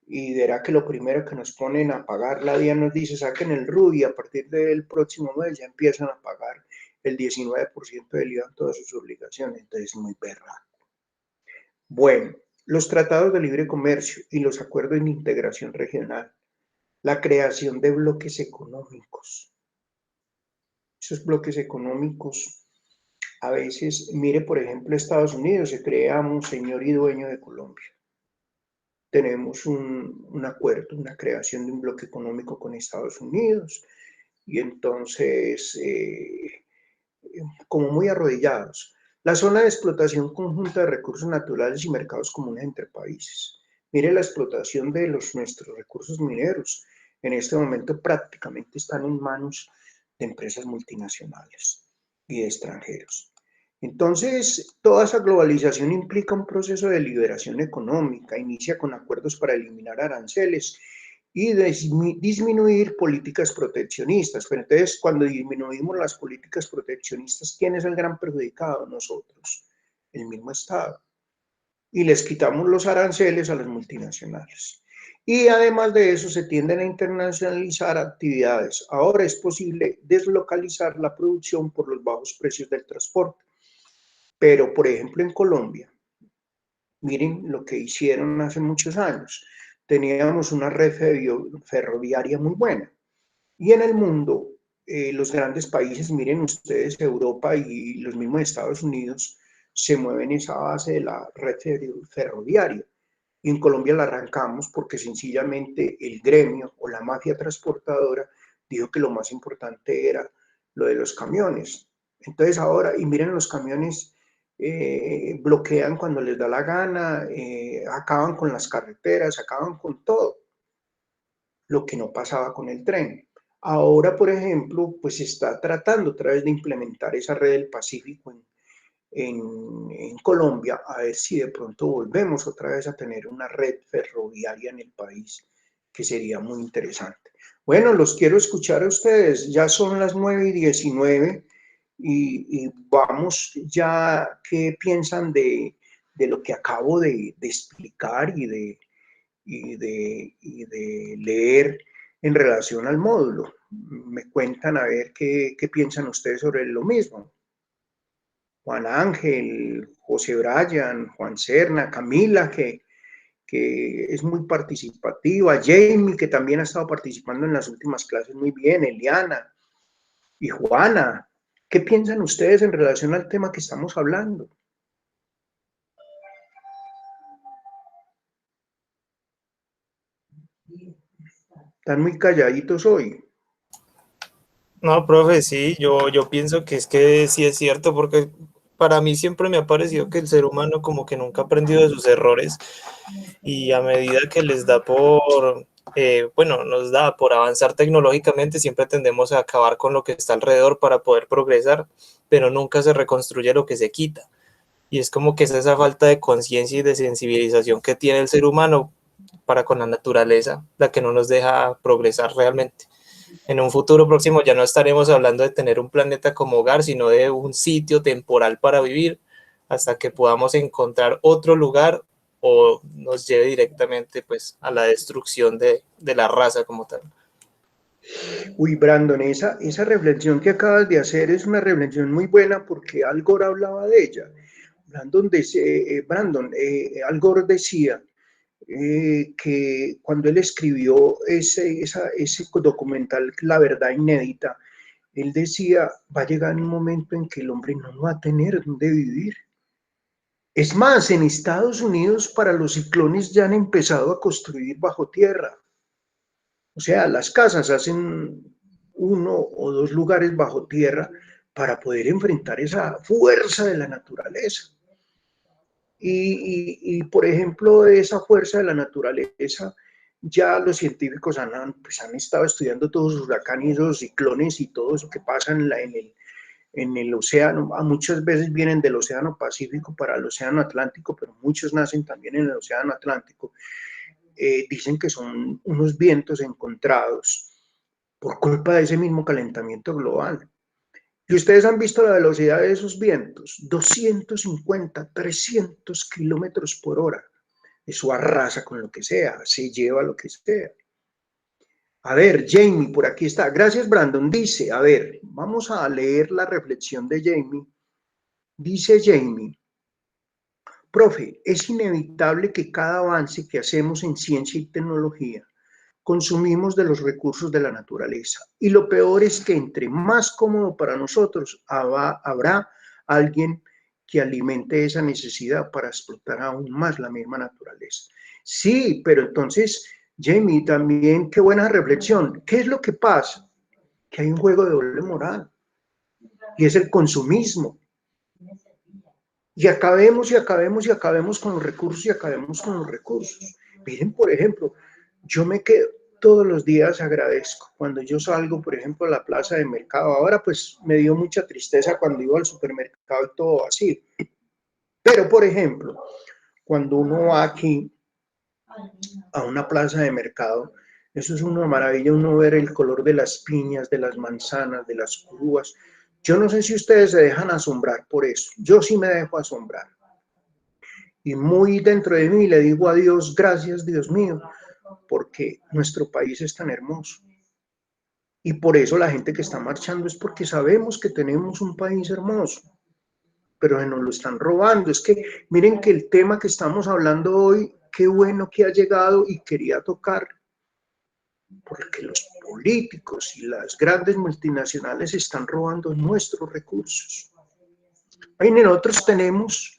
y verá que lo primero que nos ponen a pagar, la DIAN nos dice, saquen el RUT y a partir del próximo mes ya empiezan a pagar el 19% del IVA en todas sus obligaciones. Entonces, muy berraco. Bueno, los tratados de libre comercio y los acuerdos de integración regional, la creación de bloques económicos. Esos bloques económicos, a veces, mire, por ejemplo, Estados Unidos se crea un señor y dueño de Colombia. Tenemos un acuerdo, una creación de un bloque económico con Estados Unidos y entonces, como muy arrodillados. La zona de explotación conjunta de recursos naturales y mercados comunes entre países. Mire la explotación de nuestros recursos mineros. En este momento prácticamente están en manos de empresas multinacionales y de extranjeros. Entonces, toda esa globalización implica un proceso de liberación económica, inicia con acuerdos para eliminar aranceles y disminuir políticas proteccionistas. Pero entonces, cuando disminuimos las políticas proteccionistas, ¿quién es el gran perjudicado? Nosotros, el mismo Estado. Y les quitamos los aranceles a las multinacionales. Y además de eso, se tienden a internacionalizar actividades. Ahora es posible deslocalizar la producción por los bajos precios del transporte. Pero, por ejemplo, en Colombia, miren lo que hicieron hace muchos años. Teníamos una red ferroviaria muy buena. Y en el mundo, los grandes países, miren ustedes, Europa y los mismos Estados Unidos, se mueven esa base de la red ferroviaria. Y en Colombia la arrancamos porque sencillamente el gremio o la mafia transportadora dijo que lo más importante era lo de los camiones. Entonces ahora, y miren los camiones, bloquean cuando les da la gana, acaban con las carreteras, acaban con todo, lo que no pasaba con el tren. Ahora, por ejemplo, pues se está tratando otra vez de implementar esa red del Pacífico en Colombia, a ver si de pronto volvemos otra vez a tener una red ferroviaria en el país, que sería muy interesante. Bueno, los quiero escuchar a ustedes, ya son las 9:19 y vamos ya, ¿qué piensan de lo que acabo de explicar y de leer en relación al módulo? Me cuentan a ver qué piensan ustedes sobre lo mismo. Juan Ángel, José Brian, Juan Serna, Camila, que es muy participativa, Jamie, que también ha estado participando en las últimas clases muy bien, Eliana y Juana. ¿Qué piensan ustedes en relación al tema que estamos hablando? Están muy calladitos hoy. No, profe, sí, yo pienso que es que sí es cierto, porque para mí siempre me ha parecido que el ser humano como que nunca ha aprendido de sus errores y a medida que les da por, bueno, nos da por avanzar tecnológicamente, siempre tendemos a acabar con lo que está alrededor para poder progresar, pero nunca se reconstruye lo que se quita. Y es como que es esa falta de conciencia y de sensibilización que tiene el ser humano para con la naturaleza, la que no nos deja progresar realmente. en un futuro próximo ya no estaremos hablando de tener un planeta como hogar, sino de un sitio temporal para vivir, hasta que podamos encontrar otro lugar o nos lleve directamente pues a la destrucción de la raza como tal. Uy, Brandon, esa reflexión que acabas de hacer es una reflexión muy buena porque Al Gore hablaba de ella. Al Gore decía que cuando él escribió ese documental, La Verdad Inédita, él decía, va a llegar un momento en que el hombre no va a tener dónde vivir. Es más, en Estados Unidos para los ciclones ya han empezado a construir bajo tierra. O sea, las casas hacen 1 o 2 lugares bajo tierra para poder enfrentar esa fuerza de la naturaleza. Y por ejemplo, esa fuerza de la naturaleza, ya los científicos han estado estudiando todos los huracanes y los ciclones y todo eso que pasa en el océano. Muchas veces vienen del océano Pacífico para el océano Atlántico, pero muchos nacen también en el océano Atlántico. Dicen que son unos vientos encontrados por culpa de ese mismo calentamiento global. Y ustedes han visto la velocidad de esos vientos, 250, 300 kilómetros por hora. Eso arrasa con lo que sea, se lleva lo que sea. A ver, Jamie, por aquí está. Gracias, Brandon. Dice, a ver, vamos a leer la reflexión de Jamie. Dice Jamie, profe, es inevitable que cada avance que hacemos en ciencia y tecnología consumimos de los recursos de la naturaleza. Y lo peor es que entre más cómodo para nosotros habrá alguien que alimente esa necesidad para explotar aún más la misma naturaleza. Sí, pero entonces, Jamie, también qué buena reflexión. ¿Qué es lo que pasa? Que hay un juego de doble moral y es el consumismo. Y acabemos con los recursos y acabemos con los recursos. Miren, por ejemplo, yo me quedo todos los días, agradezco. Cuando yo salgo, por ejemplo, a la plaza de mercado, ahora pues me dio mucha tristeza cuando iba al supermercado y todo así. Pero, por ejemplo, cuando uno va aquí a una plaza de mercado, eso es una maravilla, uno ver el color de las piñas, de las manzanas, de las uvas. Yo no sé si ustedes se dejan asombrar por eso. Yo sí me dejo asombrar. Y muy dentro de mí le digo a Dios, gracias Dios mío, porque nuestro país es tan hermoso. Y por eso la gente que está marchando es porque sabemos que tenemos un país hermoso, pero se nos lo están robando. Es que miren que el tema que estamos hablando hoy, qué bueno que ha llegado y quería tocar, porque los políticos y las grandes multinacionales están robando nuestros recursos. Ahí nosotros tenemos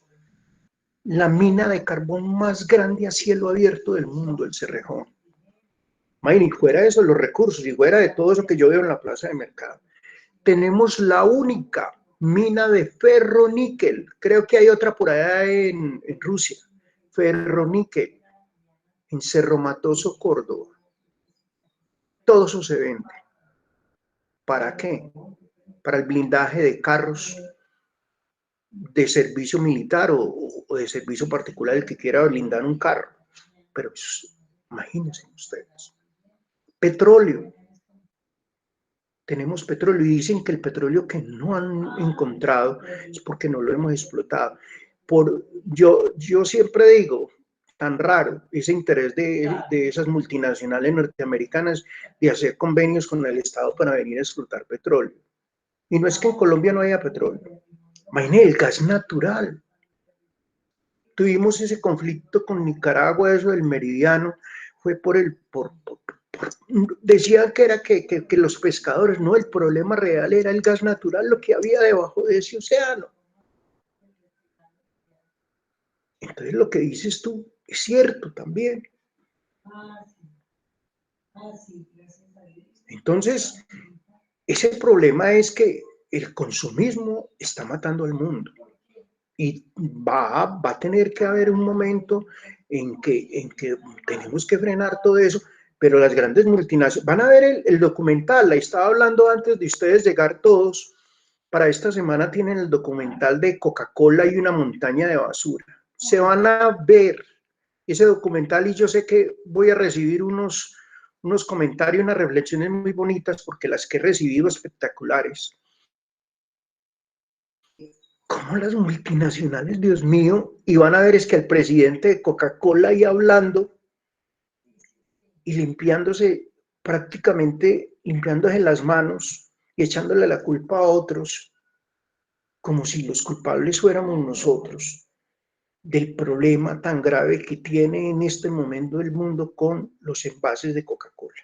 la mina de carbón más grande a cielo abierto del mundo, el Cerrejón. Y fuera de eso, los recursos, y fuera de todo eso que yo veo en la plaza de mercado, tenemos la única mina de ferroníquel. Creo que hay otra por allá en Rusia, ferroníquel, en Cerro Matoso, Córdoba. Todo eso se vende. ¿Para qué? Para el blindaje de carros de servicio militar o de servicio particular, el que quiera blindar un carro. Pero imagínense ustedes. Petróleo. Tenemos petróleo y dicen que el petróleo que no han encontrado es porque no lo hemos explotado. Yo siempre digo, tan raro ese interés de esas multinacionales norteamericanas de hacer convenios con el Estado para venir a explotar petróleo. Y no es que en Colombia no haya petróleo. Imagínense el gas natural. Tuvimos ese conflicto con Nicaragua, eso del meridiano, fue decían que era que los pescadores, no, el problema real era el gas natural, lo que había debajo de ese océano. Entonces lo que dices tú es cierto también. Entonces, ese problema es que el consumismo está matando al mundo. Y va a tener que haber un momento en que tenemos que frenar todo eso, pero las grandes multinacionales, van a ver el documental, ahí estaba hablando antes de ustedes llegar todos, para esta semana tienen el documental de Coca-Cola y una montaña de basura, se van a ver ese documental y yo sé que voy a recibir unos unos comentarios, unas reflexiones muy bonitas, porque las que he recibido espectaculares. ¿Cómo las multinacionales, Dios mío? Y van a ver es que el presidente de Coca-Cola ahí hablando y limpiándose, prácticamente limpiándose las manos y echándole la culpa a otros, como si los culpables fuéramos nosotros, del problema tan grave que tiene en este momento el mundo con los envases de Coca-Cola.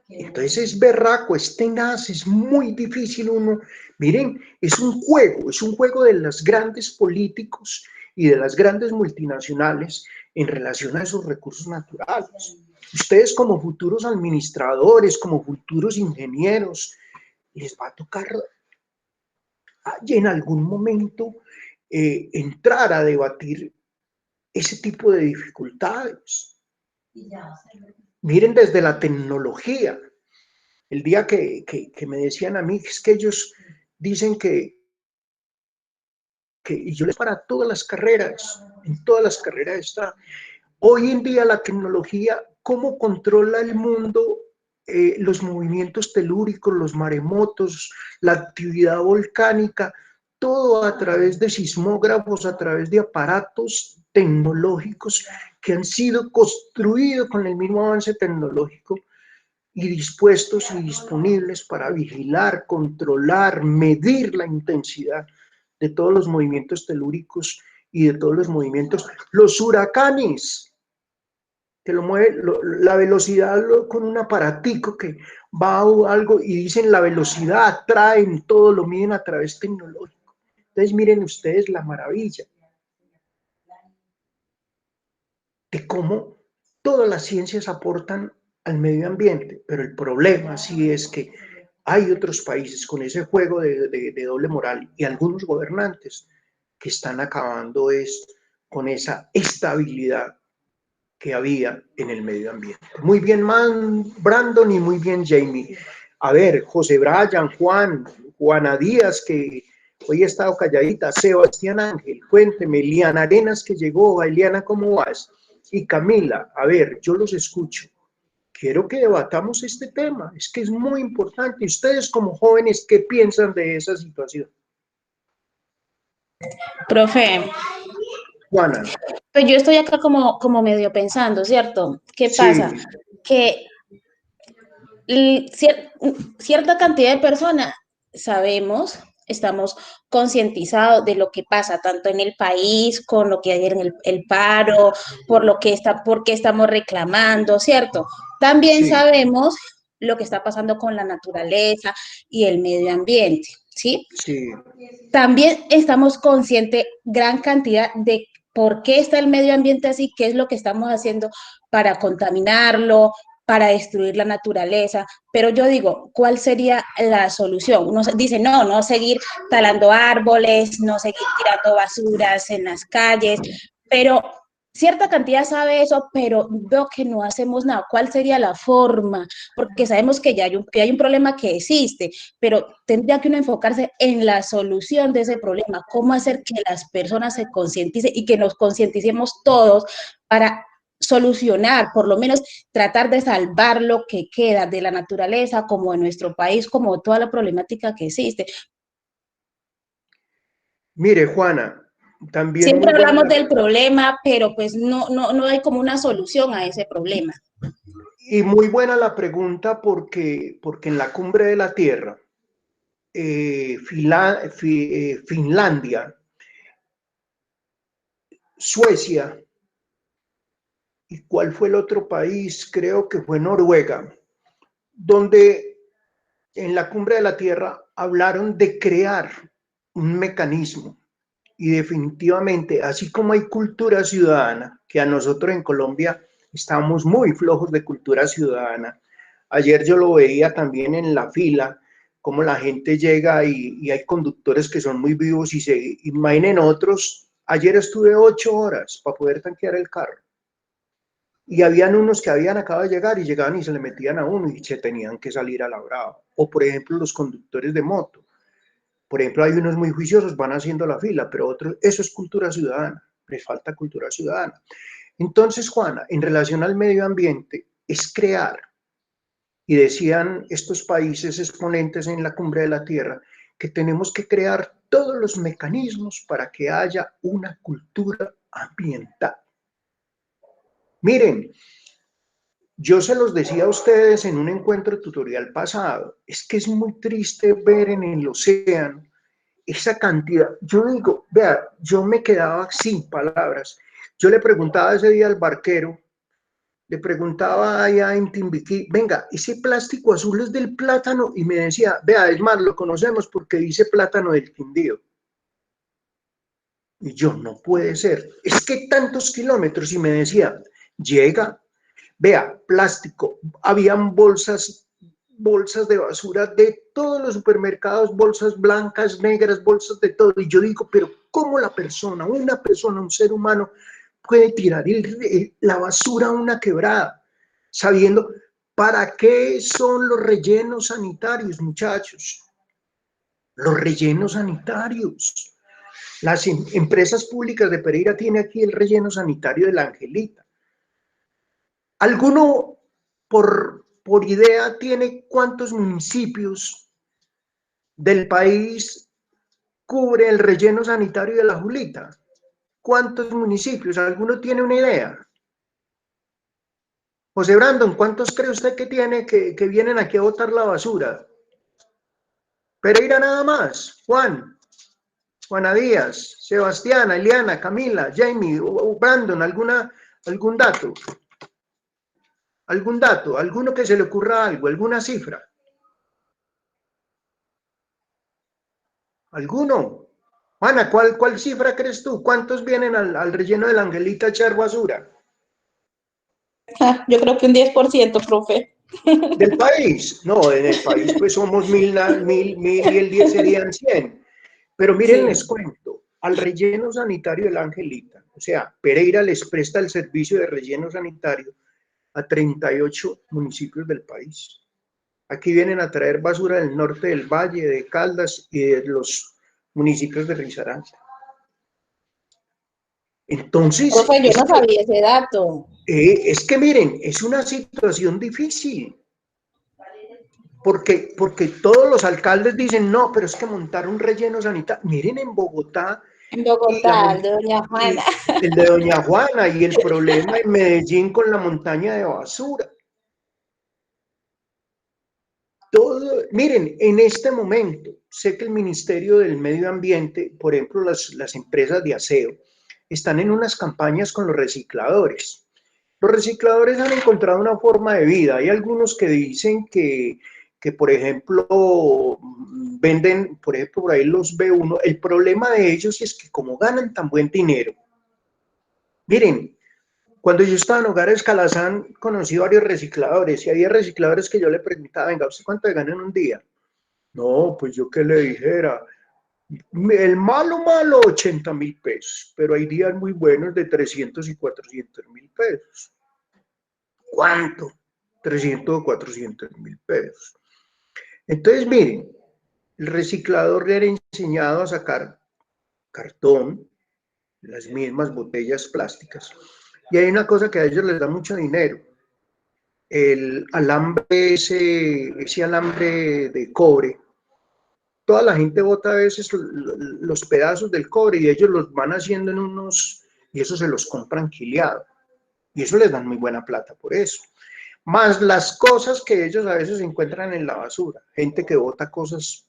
Entonces es berraco, es tenaz, es muy difícil uno. Miren, es un juego de los grandes políticos y de las grandes multinacionales en relación a esos recursos naturales. Ustedes como futuros administradores, como futuros ingenieros, les va a tocar en algún momento entrar a debatir ese tipo de dificultades. Miren desde la tecnología. El día que me decían a mí, es que ellos dicen y yo les para todas las carreras, en todas las carreras está. Hoy en día la tecnología, ¿cómo controla el mundo los movimientos telúricos, los maremotos, la actividad volcánica? Todo a través de sismógrafos, a través de aparatos tecnológicos que han sido construidos con el mismo avance tecnológico y dispuestos y disponibles para vigilar, controlar, medir la intensidad de todos los movimientos telúricos y de todos los movimientos. Los huracanes, que lo mueve la velocidad con un aparatico que va a algo y dicen la velocidad, traen todo, lo miden a través tecnológico. Entonces miren ustedes la maravilla de cómo todas las ciencias aportan al medio ambiente, pero el problema sí es que hay otros países con ese juego de doble moral y algunos gobernantes que están acabando con esa estabilidad que había en el medio ambiente. Muy bien, Brandon, y muy bien, Jamie. A ver, José Brian, Juana Díaz, que hoy ha estado calladita, Sebastián Ángel, cuénteme, Eliana Arenas, que llegó, Eliana, ¿cómo vas? Y Camila, a ver, yo los escucho. Quiero que debatamos este tema, es que es muy importante. Ustedes como jóvenes, ¿qué piensan de esa situación? Profe, Juana. pues yo estoy acá como medio pensando, ¿cierto? ¿Qué pasa? Sí. Que cierta cantidad de personas sabemos, estamos concientizados de lo que pasa tanto en el país, con lo que hay en el paro, por qué estamos reclamando, ¿cierto? También Sí. sabemos lo que está pasando con la naturaleza y el medio ambiente, ¿sí? Sí. También estamos conscientes gran cantidad de por qué está el medio ambiente así, qué es lo que estamos haciendo para contaminarlo, para destruir la naturaleza, pero yo digo, ¿cuál sería la solución? Uno dice, no seguir talando árboles, no seguir tirando basuras en las calles, pero cierta cantidad sabe eso, pero veo que no hacemos nada. ¿Cuál sería la forma? Porque sabemos que ya hay un problema que existe, pero tendría que uno enfocarse en la solución de ese problema, cómo hacer que las personas se concienticen y que nos concienticemos todos para solucionar, por lo menos tratar de salvar lo que queda de la naturaleza, como en nuestro país, como toda la problemática que existe. Mire, Juana, también muy Siempre buena hablamos del problema, pero pues no hay como una solución a ese problema. y muy buena la pregunta porque en la cumbre de la Tierra, Finlandia, Suecia, ¿y cuál fue el otro país? Creo que fue Noruega, donde en la cumbre de la Tierra hablaron de crear un mecanismo. Y definitivamente, así como hay cultura ciudadana, que a nosotros en Colombia estamos muy flojos de cultura ciudadana. Ayer yo lo veía también en la fila, como la gente llega y hay conductores que son muy vivos y se imaginen otros. Ayer estuve 8 horas para poder tanquear el carro. Y habían unos que habían acabado de llegar y llegaban y se le metían a uno y se tenían que salir a la brava. O por ejemplo los conductores de moto. Por ejemplo, hay unos muy juiciosos, van haciendo la fila, pero otros, eso es cultura ciudadana, les falta cultura ciudadana. Entonces, Juana, en relación al medio ambiente, es crear, y decían estos países exponentes en la Cumbre de la Tierra, que tenemos que crear todos los mecanismos para que haya una cultura ambiental. Miren, yo se los decía a ustedes en un encuentro tutorial pasado, es que es muy triste ver en el océano esa cantidad. Yo digo, vea, yo me quedaba sin palabras. Yo le preguntaba ese día al barquero, le preguntaba allá en Timbiquí, venga, ese plástico azul es del plátano, y me decía, vea, es más, lo conocemos porque dice plátano del Quindío. Y yo, no puede ser, es que tantos kilómetros, y me decía, llega, vea, plástico, habían bolsas de basura de todos los supermercados, bolsas blancas, negras, bolsas de todo, y yo digo, pero ¿cómo una persona, un ser humano, puede tirar la basura a una quebrada, sabiendo para qué son los rellenos sanitarios, muchachos? Los rellenos sanitarios. Las empresas públicas de Pereira tienen aquí el relleno sanitario de la Angelita. ¿Alguno por idea tiene cuántos municipios del país cubre el relleno sanitario de la Julita? ¿Cuántos municipios? ¿Alguno tiene una idea? José Brandon, ¿cuántos cree usted que tiene que vienen aquí a botar la basura? Pereira nada más. Juana Díaz, Sebastián, Eliana, Camila, Jamie, Brandon, algún dato. ¿Algún dato? ¿Alguno que se le ocurra algo? ¿Alguna cifra? ¿Alguno? Juana, ¿cuál cifra crees tú? ¿Cuántos vienen al relleno de la Angelita a echar basura? Yo creo que un 10%, profe. ¿Del país? No, en el país pues somos mil y el 10 serían 100. Pero miren, Sí. les cuento, al relleno sanitario de la Angelita, o sea, Pereira les presta el servicio de relleno sanitario a 38 municipios del país. Aquí vienen a traer basura del norte del Valle, de Caldas y de los municipios de Risaralda. Entonces, Profe, yo no sabía ese dato. es que miren, es una situación difícil. Porque todos los alcaldes dicen, no, pero es que montar un relleno sanitario. Miren en Bogotá, En y la, Bogotá, el de Doña Juana. el de Doña Juana, y el problema en Medellín con la montaña de basura. Todo, miren, en este momento, sé que el Ministerio del Medio Ambiente, por ejemplo, las empresas de aseo, están en unas campañas con los recicladores. Los recicladores han encontrado una forma de vida. Hay algunos que dicen que por ejemplo, venden, por ejemplo, por ahí los B1. El problema de ellos es que como ganan tan buen dinero, miren, cuando yo estaba en Hogares Calazán, conocí varios recicladores, y había recicladores que yo le preguntaba, venga, ¿usted cuánto gana en un día? No, pues yo qué le dijera, el malo, 80.000 pesos, pero hay días muy buenos de 300 y 400.000 pesos. ¿Cuánto? 300 o 400.000 pesos. Entonces, miren, el reciclador era enseñado a sacar cartón, las mismas botellas plásticas, y hay una cosa que a ellos les da mucho dinero, el alambre, ese alambre de cobre. Toda la gente bota a veces los pedazos del cobre y ellos los van haciendo en unos, y eso se los compran quileado, y eso les dan muy buena plata por eso. Más las cosas que ellos a veces encuentran en la basura, gente que bota cosas,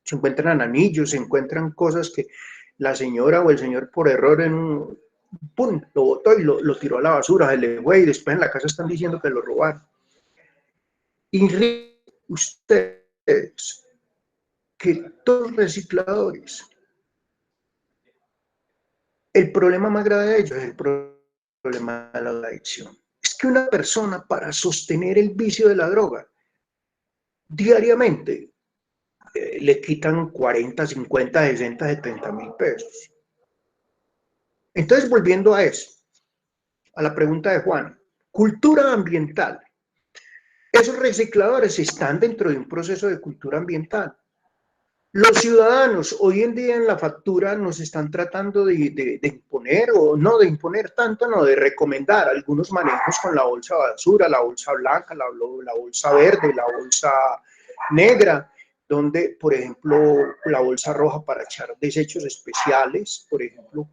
se encuentran anillos, se encuentran cosas que la señora o el señor por error en un, ¡pum!, lo botó y lo tiró a la basura, se le fue, y después en la casa están diciendo que lo robaron. Y ustedes que todos los recicladores, el problema más grave de ellos es el problema de la adicción. Es que una persona, para sostener el vicio de la droga, diariamente le quitan 40, 50, 60, 70.000 pesos. Entonces, volviendo a eso, a la pregunta de Juan, cultura ambiental. Esos recicladores están dentro de un proceso de cultura ambiental. Los ciudadanos hoy en día en la factura nos están tratando de imponer, o no de imponer tanto, no, de recomendar algunos manejos con la bolsa basura, la bolsa blanca, la bolsa verde, la bolsa negra, donde, por ejemplo, la bolsa roja para echar desechos especiales, por ejemplo,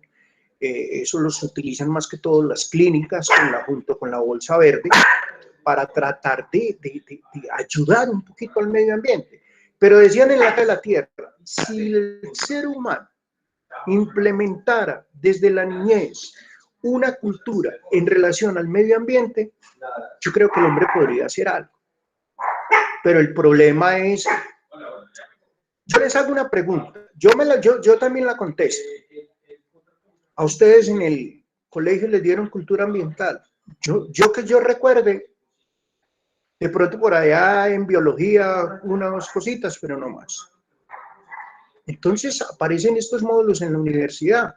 eso los utilizan más que todo las clínicas junto con la bolsa verde para tratar de ayudar un poquito al medio ambiente. Pero decían en la de la Tierra, si el ser humano implementara desde la niñez una cultura en relación al medio ambiente, yo creo que el hombre podría hacer algo. Pero el problema es, yo les hago una pregunta, yo también la contesto. A ustedes en el colegio les dieron cultura ambiental. Yo recuerde, de pronto por allá en biología, unas cositas, pero no más. Entonces aparecen estos módulos en la universidad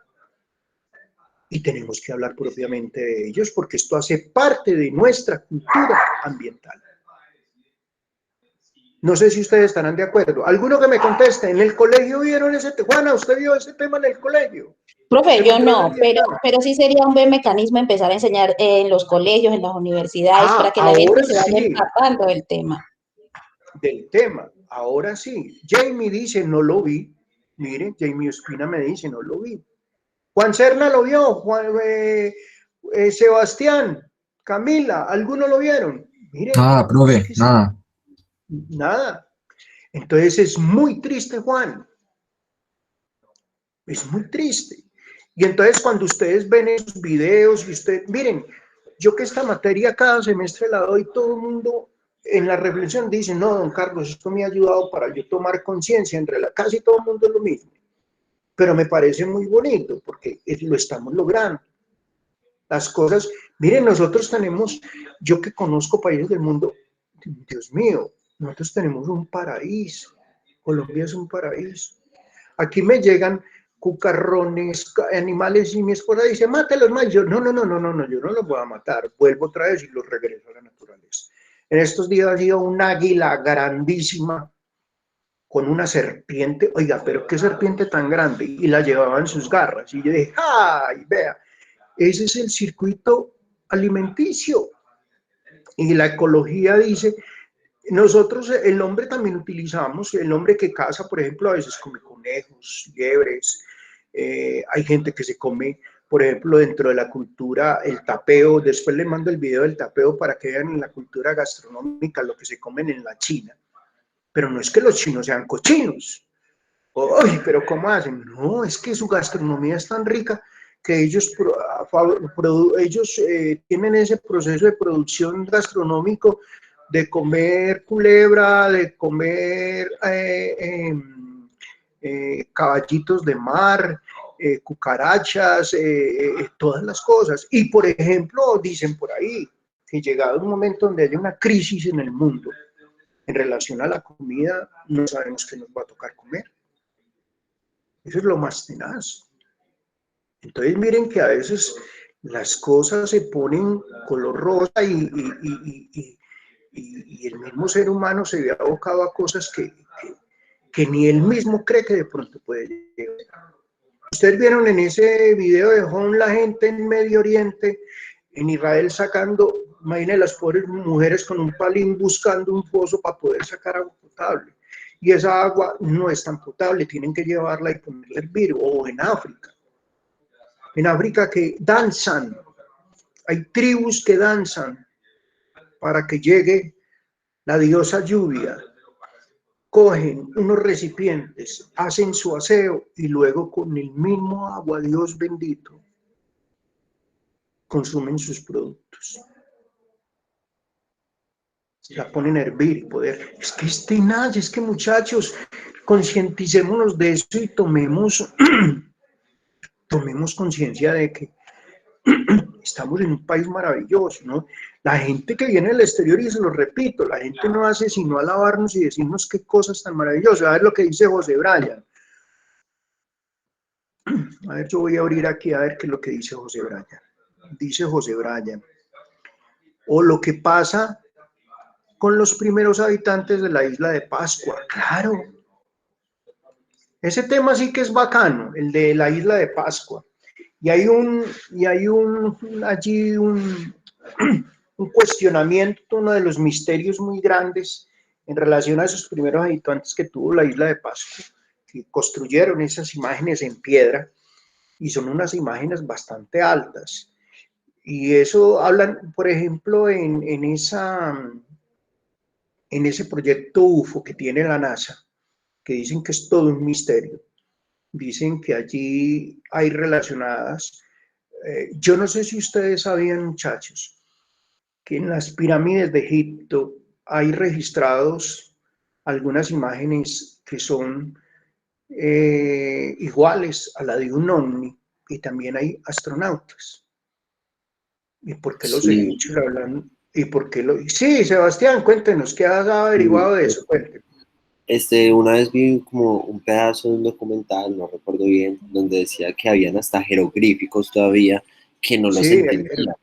y tenemos que hablar propiamente de ellos porque esto hace parte de nuestra cultura ambiental. No sé si ustedes estarán de acuerdo. ¿Alguno que me conteste? ¿En el colegio vieron ese tema? Juana, ¿usted vio ese tema en el colegio? Profe, yo no, pero sí sería un buen mecanismo empezar a enseñar en los colegios, en las universidades, para que la gente se vaya empapando del tema. Ahora sí. Jamie dice, no lo vi. Mire, Jamie Ospina me dice, no lo vi. Juan Serna lo vio, Sebastián, Camila, ¿alguno lo vieron? Miren, nada, profe, es que nada. Nada. Entonces es muy triste, Juan. Es muy triste. Y entonces cuando ustedes ven esos videos y ustedes, miren, yo que esta materia cada semestre la doy, todo el mundo en la reflexión dice, no, don Carlos, esto me ha ayudado para yo tomar conciencia, casi todo el mundo es lo mismo. Pero me parece muy bonito porque lo estamos logrando. Las cosas, miren, nosotros tenemos, yo que conozco países del mundo, Dios mío, nosotros tenemos un paraíso. Colombia es un paraíso. Aquí me llegan cucarrones, animales, y mi esposa dice, mátalos más. Yo, no, yo no los voy a matar. Vuelvo otra vez y los regreso a la naturaleza. En estos días ha sido un águila grandísima con una serpiente, oiga, pero qué serpiente tan grande, y la llevaba en sus garras. Y yo dije, ¡ay, vea! Ese es el circuito alimenticio. Y la ecología dice, nosotros, el hombre también utilizamos, el hombre que caza, por ejemplo, a veces come conejos, liebres, hay gente que se come, por ejemplo, dentro de la cultura, el tapeo, después les mando el video del tapeo para que vean en la cultura gastronómica lo que se comen en la China. Pero no es que los chinos sean cochinos. ¡Uy, pero cómo hacen! No, es que su gastronomía es tan rica que ellos tienen ese proceso de producción gastronómico de comer culebra, de comer caballitos de mar, cucarachas, todas las cosas. Y, por ejemplo, dicen por ahí que llegado un momento donde haya una crisis en el mundo, en relación a la comida, no sabemos qué nos va a tocar comer. Eso es lo más tenaz. Entonces miren que a veces las cosas se ponen color rosa y el mismo ser humano se ve abocado a cosas que ni él mismo cree que de pronto puede llegar. Ustedes vieron en ese video de Home la gente en Medio Oriente, en Israel sacando, imagínense las pobres mujeres con un palín buscando un pozo para poder sacar agua potable. Y esa agua no es tan potable, tienen que llevarla y ponerla a hervir. O en África. En África que danzan, hay tribus que danzan para que llegue la diosa lluvia. Cogen unos recipientes, hacen su aseo y luego con el mismo agua, Dios bendito, consumen sus productos. La ponen a hervir y poder. Es que es tenaz, es que muchachos, concienticémonos de eso y tomemos conciencia de que estamos en un país maravilloso, ¿no? La gente que viene del exterior, y se lo repito, la gente no hace sino alabarnos y decirnos qué cosas tan maravillosas. A ver lo que dice José Brian. A ver, yo voy a abrir aquí a ver qué es lo que dice José Brian. Dice José Brian. O lo que pasa con los primeros habitantes de la isla de Pascua. Claro. Ese tema sí que es bacano, el de la isla de Pascua. Y allí un cuestionamiento, uno de los misterios muy grandes en relación a esos primeros habitantes que tuvo la isla de Pascua, que construyeron esas imágenes en piedra, y son unas imágenes bastante altas. Y eso hablan, por ejemplo, en ese proyecto UFO que tiene la NASA, que dicen que es todo un misterio. Dicen que allí hay relacionadas. Yo no sé si ustedes sabían, muchachos, que en las pirámides de Egipto hay registrados algunas imágenes que son iguales a la de un ovni, y también hay astronautas. ¿Y por qué los Sí, egipcios hablan? ¿Y por qué lo? Sí, Sebastián, cuéntenos, ¿qué has averiguado de eso? Cuéntenos. una vez vi como un pedazo de un documental, no recuerdo bien, donde decía que habían hasta jeroglíficos todavía que no los Sí, entendían,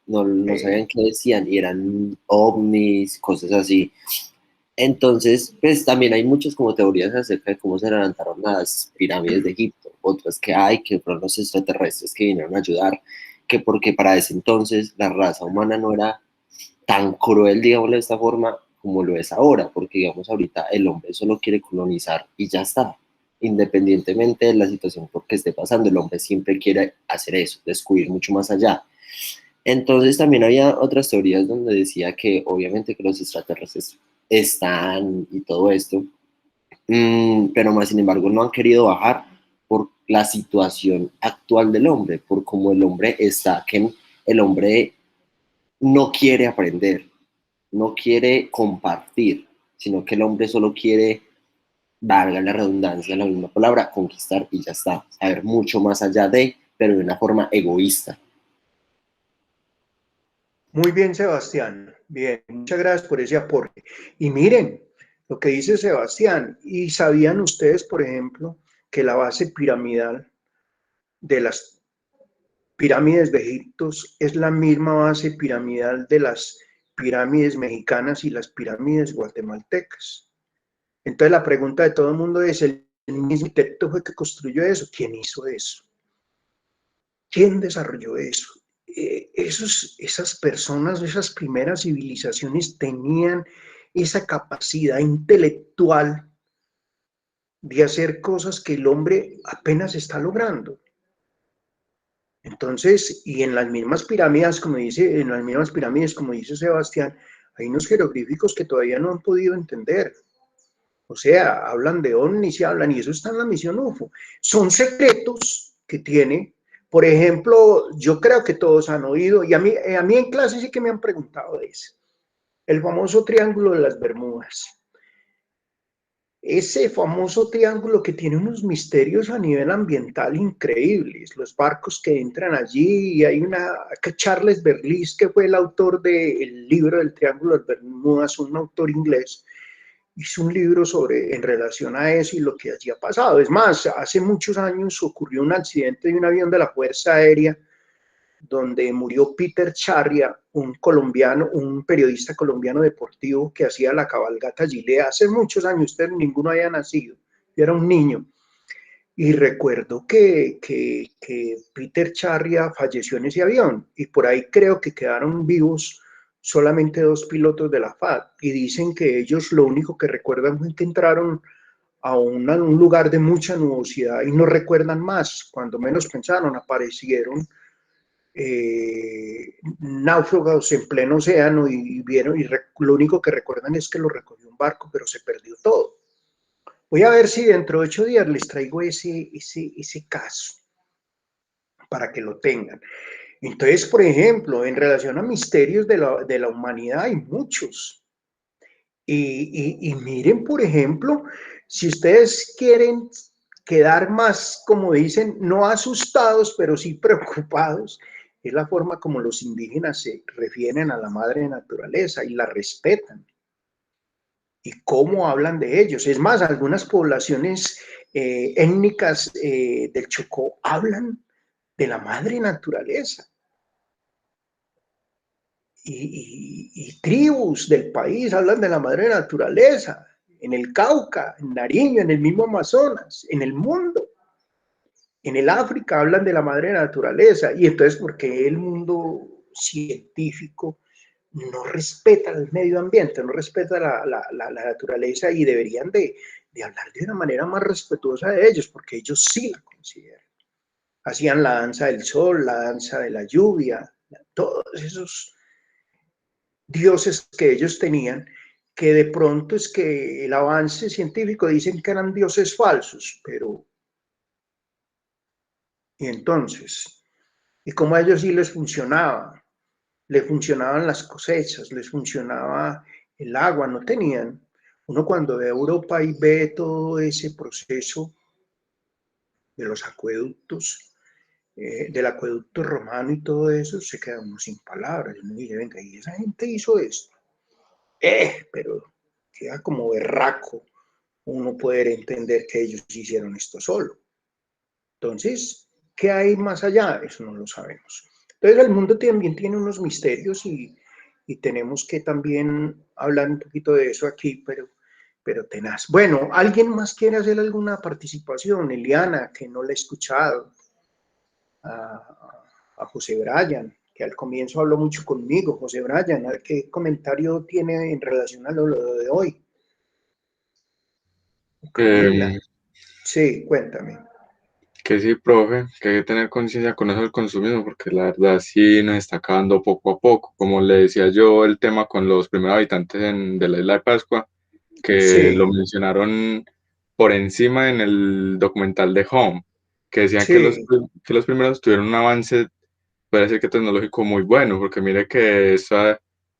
no eh, sabían qué decían y eran ovnis, cosas así. Entonces, pues también hay muchas como teorías acerca de cómo se levantaron las pirámides de Egipto, otras que hay, que fueron los extraterrestres que vinieron a ayudar, que porque para ese entonces la raza humana no era tan cruel, digámoslo de esta forma, como lo es ahora, porque digamos ahorita el hombre solo quiere colonizar y ya está, independientemente de la situación por que esté pasando, el hombre siempre quiere hacer eso, descubrir mucho más allá. Entonces también había otras teorías donde decía que obviamente que los extraterrestres están y todo esto, pero más sin embargo no han querido bajar por la situación actual del hombre, por cómo el hombre está, que el hombre no quiere aprender, no quiere compartir, sino que el hombre solo quiere, valga la redundancia, la misma palabra, conquistar y ya está, saber mucho más allá de, pero de una forma egoísta. muy bien, Sebastián. Bien, muchas gracias por ese aporte. Y miren lo que dice Sebastián. ¿Y sabían ustedes, por ejemplo, que la base piramidal de las pirámides de Egipto es la misma base piramidal de las pirámides mexicanas y las pirámides guatemaltecas? Entonces la pregunta de todo el mundo es, ¿el mismo arquitecto fue que construyó eso? ¿Quién hizo eso? ¿Quién desarrolló eso? Esas personas, esas primeras civilizaciones tenían esa capacidad intelectual de hacer cosas que el hombre apenas está logrando. Entonces, y en las mismas pirámides, como dice Sebastián, hay unos jeroglíficos que todavía no han podido entender. O sea, hablan de ovnis y hablan, y eso está en la misión UFO. Son secretos que tiene. Por ejemplo, yo creo que todos han oído, y a mí en clase sí que me han preguntado de eso, el famoso Triángulo de las Bermudas. Ese famoso triángulo que tiene unos misterios a nivel ambiental increíbles, los barcos que entran allí, y hay Charles Berlitz, que fue el autor del libro del Triángulo de las Bermudas, un autor inglés, hizo un libro en relación a eso y lo que allí ha pasado. Es más, hace muchos años ocurrió un accidente de un avión de la Fuerza Aérea donde murió Peter Charria, un colombiano, un periodista colombiano deportivo que hacía la cabalgata Gilea hace muchos años, ustedes ninguno había nacido, yo era un niño. Y recuerdo que Peter Charria falleció en ese avión, y por ahí creo que quedaron vivos solamente 2 pilotos de la FAD, y dicen que ellos lo único que recuerdan fue que entraron a un lugar de mucha nubosidad y no recuerdan más. Cuando menos pensaron, aparecieron náufragos en pleno océano, y vieron, y lo único que recuerdan es que lo recogió un barco, pero se perdió todo. Voy a ver si dentro de 8 días les traigo ese caso para que lo tengan. Entonces, por ejemplo, en relación a misterios de la humanidad hay muchos. Y miren, por ejemplo, si ustedes quieren quedar más, como dicen, no asustados, pero sí preocupados, es la forma como los indígenas se refieren a la madre naturaleza y la respetan, y cómo hablan de ellos. Es más, algunas poblaciones étnicas del Chocó hablan de la madre naturaleza, y tribus del país hablan de la madre naturaleza. en el Cauca, en Nariño, en el mismo Amazonas, en el mundo. En el África hablan de la madre naturaleza, y entonces, ¿por qué el mundo científico no respeta el medio ambiente, no respeta la naturaleza, y deberían de hablar de una manera más respetuosa de ellos, porque ellos sí la consideran? Hacían la danza del sol, la danza de la lluvia, todos esos dioses que ellos tenían, que de pronto es que el avance científico dicen que eran dioses falsos, pero y entonces, y como a ellos sí les funcionaba, les funcionaban las cosechas, les funcionaba el agua, no tenían. Uno cuando ve a Europa y ve todo ese proceso de los acueductos, del acueducto romano y todo eso, se queda uno sin palabras. Uno dice, venga, y esa gente hizo esto. Pero queda como berraco uno poder entender que ellos hicieron esto solo. Entonces, ¿qué hay más allá? Eso no lo sabemos. Entonces, el mundo también tiene unos misterios, y tenemos que también hablar un poquito de eso aquí, pero tenaz. Bueno, ¿alguien más quiere hacer alguna participación? Eliana, que no la he escuchado. A José Brian, que al comienzo habló mucho conmigo. José Brian, ¿qué comentario tiene en relación a lo de hoy? Camila. Sí, cuéntame. Que sí, profe, que hay que tener conciencia con eso del consumismo, porque la verdad sí nos está acabando poco a poco. Como le decía yo, el tema con los primeros habitantes de la isla de Pascua, que lo Sí, mencionaron por encima en el documental de Home, que decían sí. que los primeros tuvieron un avance, puede decir que tecnológico muy bueno, porque mire que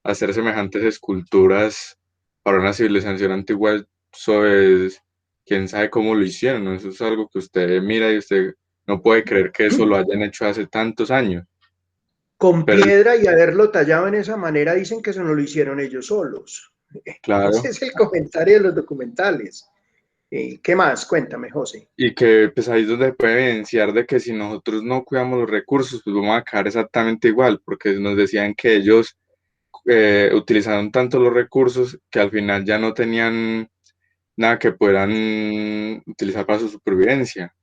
hacer semejantes esculturas para una civilización antigua, eso es, quién sabe cómo lo hicieron, ¿no? Eso es algo que usted mira y usted no puede creer que eso lo hayan hecho hace tantos años. Con Pero piedra, y haberlo tallado en esa manera, dicen que eso no lo hicieron ellos solos. Ese claro, es el comentario de los documentales. ¿Qué más? Cuéntame, José. y que pues ahí es donde se puede evidenciar de que si nosotros no cuidamos los recursos, pues vamos a quedar exactamente igual, porque nos decían que ellos utilizaron tanto los recursos que al final ya no tenían nada que puedan utilizar para su supervivencia.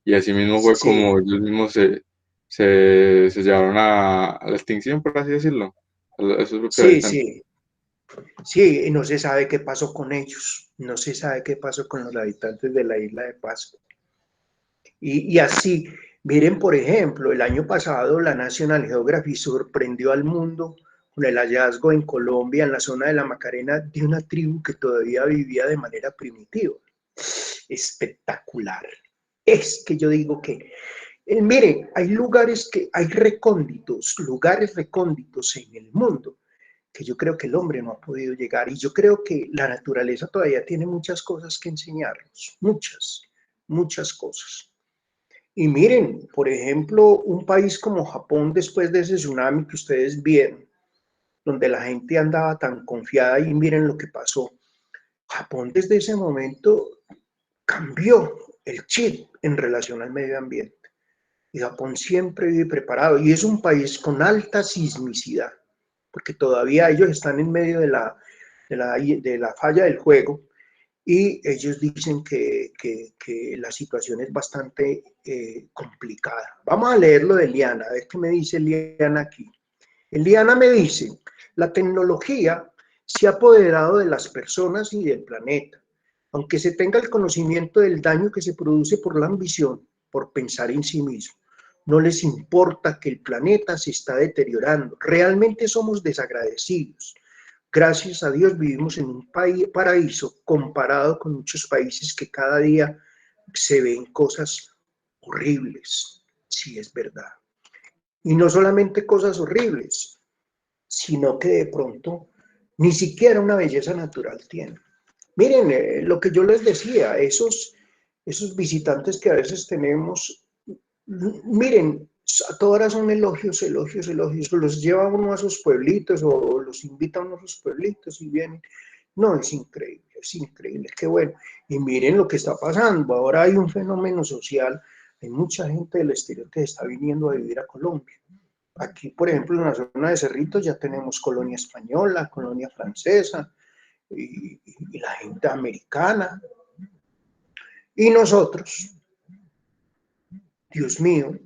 Y así mismo fue Sí, como ellos mismos se llevaron a la extinción, por así decirlo, a esos propios sí, habitantes. sí. Sí, y no se sabe qué pasó con ellos. No se sabe qué pasó con los habitantes de la isla de Pascua. Y así, miren, por ejemplo, el año pasado la National Geographic sorprendió al mundo con el hallazgo en Colombia, en la zona de la Macarena, de una tribu que todavía vivía de manera primitiva. Espectacular. Es que yo digo que, miren, hay lugares que hay recónditos, lugares recónditos en el mundo que yo creo que el hombre no ha podido llegar, y yo creo que la naturaleza todavía tiene muchas cosas que enseñarnos, muchas cosas. Y miren, por ejemplo, un país como Japón, después de ese tsunami que ustedes vieron, donde la gente andaba tan confiada, y miren lo que pasó. Japón desde ese momento cambió el chip en relación al medio ambiente. Y Japón siempre vive preparado, y es un país con alta sismicidad, porque todavía ellos están en medio de la falla del juego, y ellos dicen que la situación es bastante complicada. Vamos a leerlo de Liana, a ver qué me dice Liana aquí. Liana me dice, la tecnología se ha apoderado de las personas y del planeta, aunque se tenga el conocimiento del daño que se produce por la ambición, por pensar en sí mismo. No les importa que el planeta se está deteriorando. Realmente somos desagradecidos. Gracias a Dios vivimos en un paraíso comparado con muchos países que cada día se ven cosas horribles. Sí, es verdad. Y no solamente cosas horribles, sino que de pronto ni siquiera una belleza natural tiene. Miren, lo que yo les decía, esos visitantes que a veces tenemos, miren, a todas horas son elogios, elogios, elogios, los lleva uno a sus pueblitos o los invita a uno a sus pueblitos y vienen. No, es increíble, qué bueno. Y miren lo que está pasando, ahora hay un fenómeno social, hay mucha gente del exterior que está viniendo a vivir a Colombia. Aquí, por ejemplo, en la zona de Cerritos ya tenemos colonia española, colonia francesa, y la gente americana. Y nosotros, Dios mío,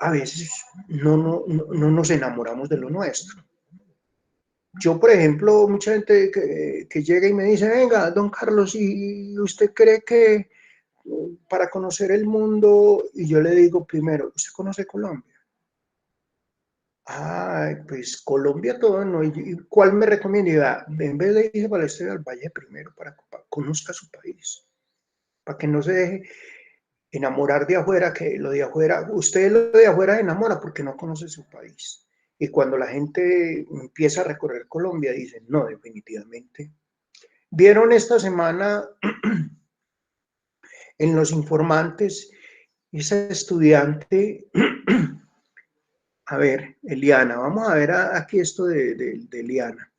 a veces no nos enamoramos de lo nuestro. Yo, por ejemplo, mucha gente que llega y me dice, venga, don Carlos, ¿y usted cree que para conocer el mundo? Y yo le digo primero, ¿usted conoce Colombia? Ah, pues Colombia todo, ¿no? ¿Y cuál me recomienda? En vez de irse para el Estado del Valle primero, para conozca su país, para que no se deje enamorar de afuera, que lo de afuera, usted lo de afuera enamora porque no conoce su país. Y cuando la gente empieza a recorrer Colombia, dicen, no, definitivamente. Vieron esta semana en Los Informantes, esa estudiante, a ver, Eliana, vamos a ver aquí esto de Eliana.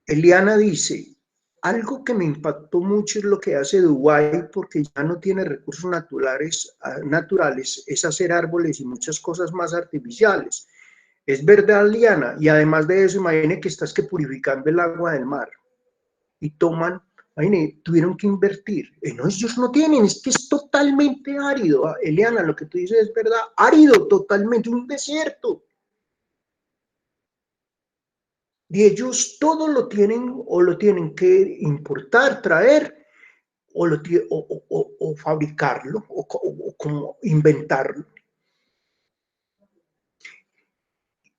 Eliana dice, algo que me impactó mucho es lo que hace Dubái porque ya no tiene recursos naturales, es hacer árboles y muchas cosas más artificiales. Es verdad, Liana, y además de eso, imagine que estás purificando el agua del mar y toman, imagine, tuvieron que invertir. No, ellos no tienen, es que es totalmente árido. Eliana, lo que tú dices es verdad, árido totalmente, un desierto. Y ellos todo lo tienen o lo tienen que importar, traer o fabricarlo o como inventarlo.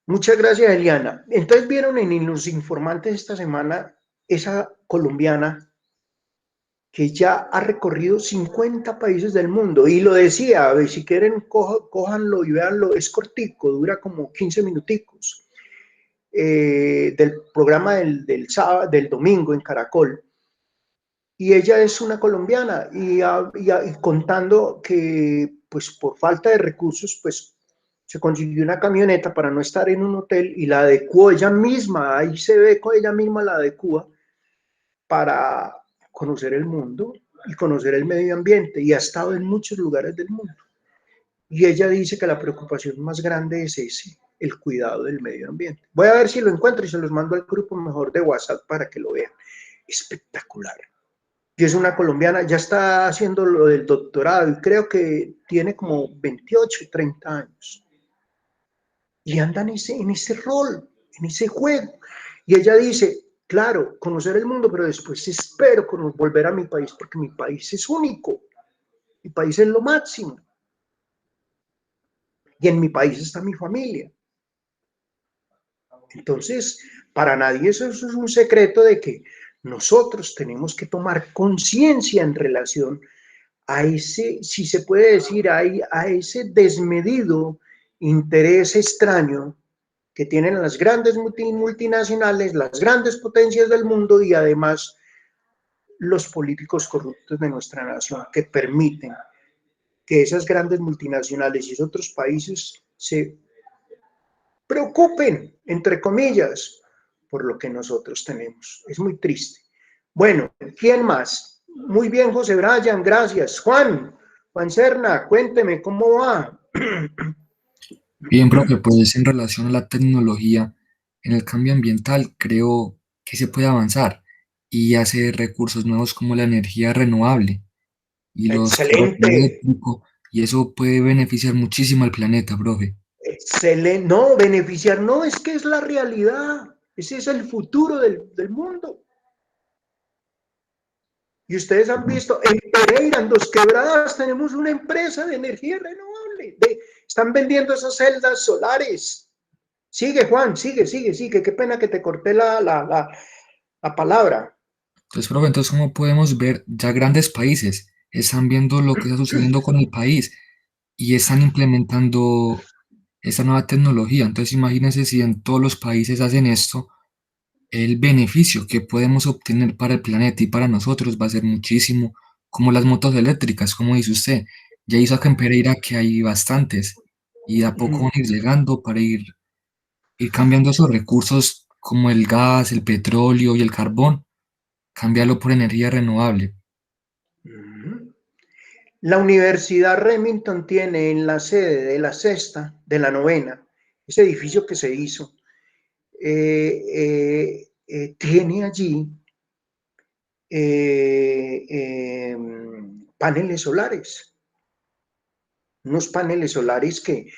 Muchas gracias, Eliana. Entonces vieron en Los Informantes esta semana esa colombiana que ya ha recorrido 50 países del mundo y lo decía, a ver, si quieren cójanlo y véanlo, es cortico, dura como 15 minuticos. Del programa del domingo en Caracol. Y ella es una colombiana y contando que pues por falta de recursos pues se consiguió una camioneta para no estar en un hotel y la adecuó ella misma, ahí se ve con ella misma la adecua para conocer el mundo y conocer el medio ambiente y ha estado en muchos lugares del mundo. Y ella dice que la preocupación más grande es ese, el cuidado del medio ambiente. Voy a ver si lo encuentro y se los mando al grupo mejor de WhatsApp para que lo vean. Espectacular. Y es una colombiana, ya está haciendo lo del doctorado y creo que tiene como 28, 30 años. Y anda en ese rol, en ese juego. Y ella dice, claro, conocer el mundo, pero después espero volver a mi país porque mi país es único. Mi país es lo máximo. Y en mi país está mi familia. Entonces, para nadie eso es un secreto de que nosotros tenemos que tomar conciencia en relación a ese, si se puede decir, a ese desmedido interés extraño que tienen las grandes multinacionales, las grandes potencias del mundo y además los políticos corruptos de nuestra nación que permiten que esas grandes multinacionales y esos otros países se preocupen, entre comillas, por lo que nosotros tenemos. Es muy triste. Bueno, ¿quién más? Muy bien, José Brian, gracias. Juan Serna, cuénteme, ¿cómo va? Bien, profe, pues en relación a la tecnología, en el cambio ambiental, creo que se puede avanzar y hacer recursos nuevos como la energía renovable y los carros Excelente, eléctricos, y eso puede beneficiar muchísimo al planeta, profe. excelente. No, beneficiar, no, es que es la realidad. Ese es el futuro del mundo. Y ustedes han visto, en Pereira, en Dos Quebradas, tenemos una empresa de energía renovable. Están vendiendo esas celdas solares. Sigue, Juan, sigue. Qué pena que te corté la palabra. Entonces, profe, entonces, ¿cómo podemos ver ya grandes países están viendo lo que está sucediendo con el país y están implementando esta nueva tecnología? Entonces, imagínense si en todos los países hacen esto, el beneficio que podemos obtener para el planeta y para nosotros va a ser muchísimo, como las motos eléctricas, como dice usted. Ya hizo acá en Pereira que hay bastantes y de a poco van a ir llegando para ir cambiando esos recursos como el gas, el petróleo y el carbón, cambiarlo por energía renovable. La Universidad Remington tiene en la sede de la sexta, de la novena, ese edificio que se hizo, tiene allí paneles solares, unos paneles solares que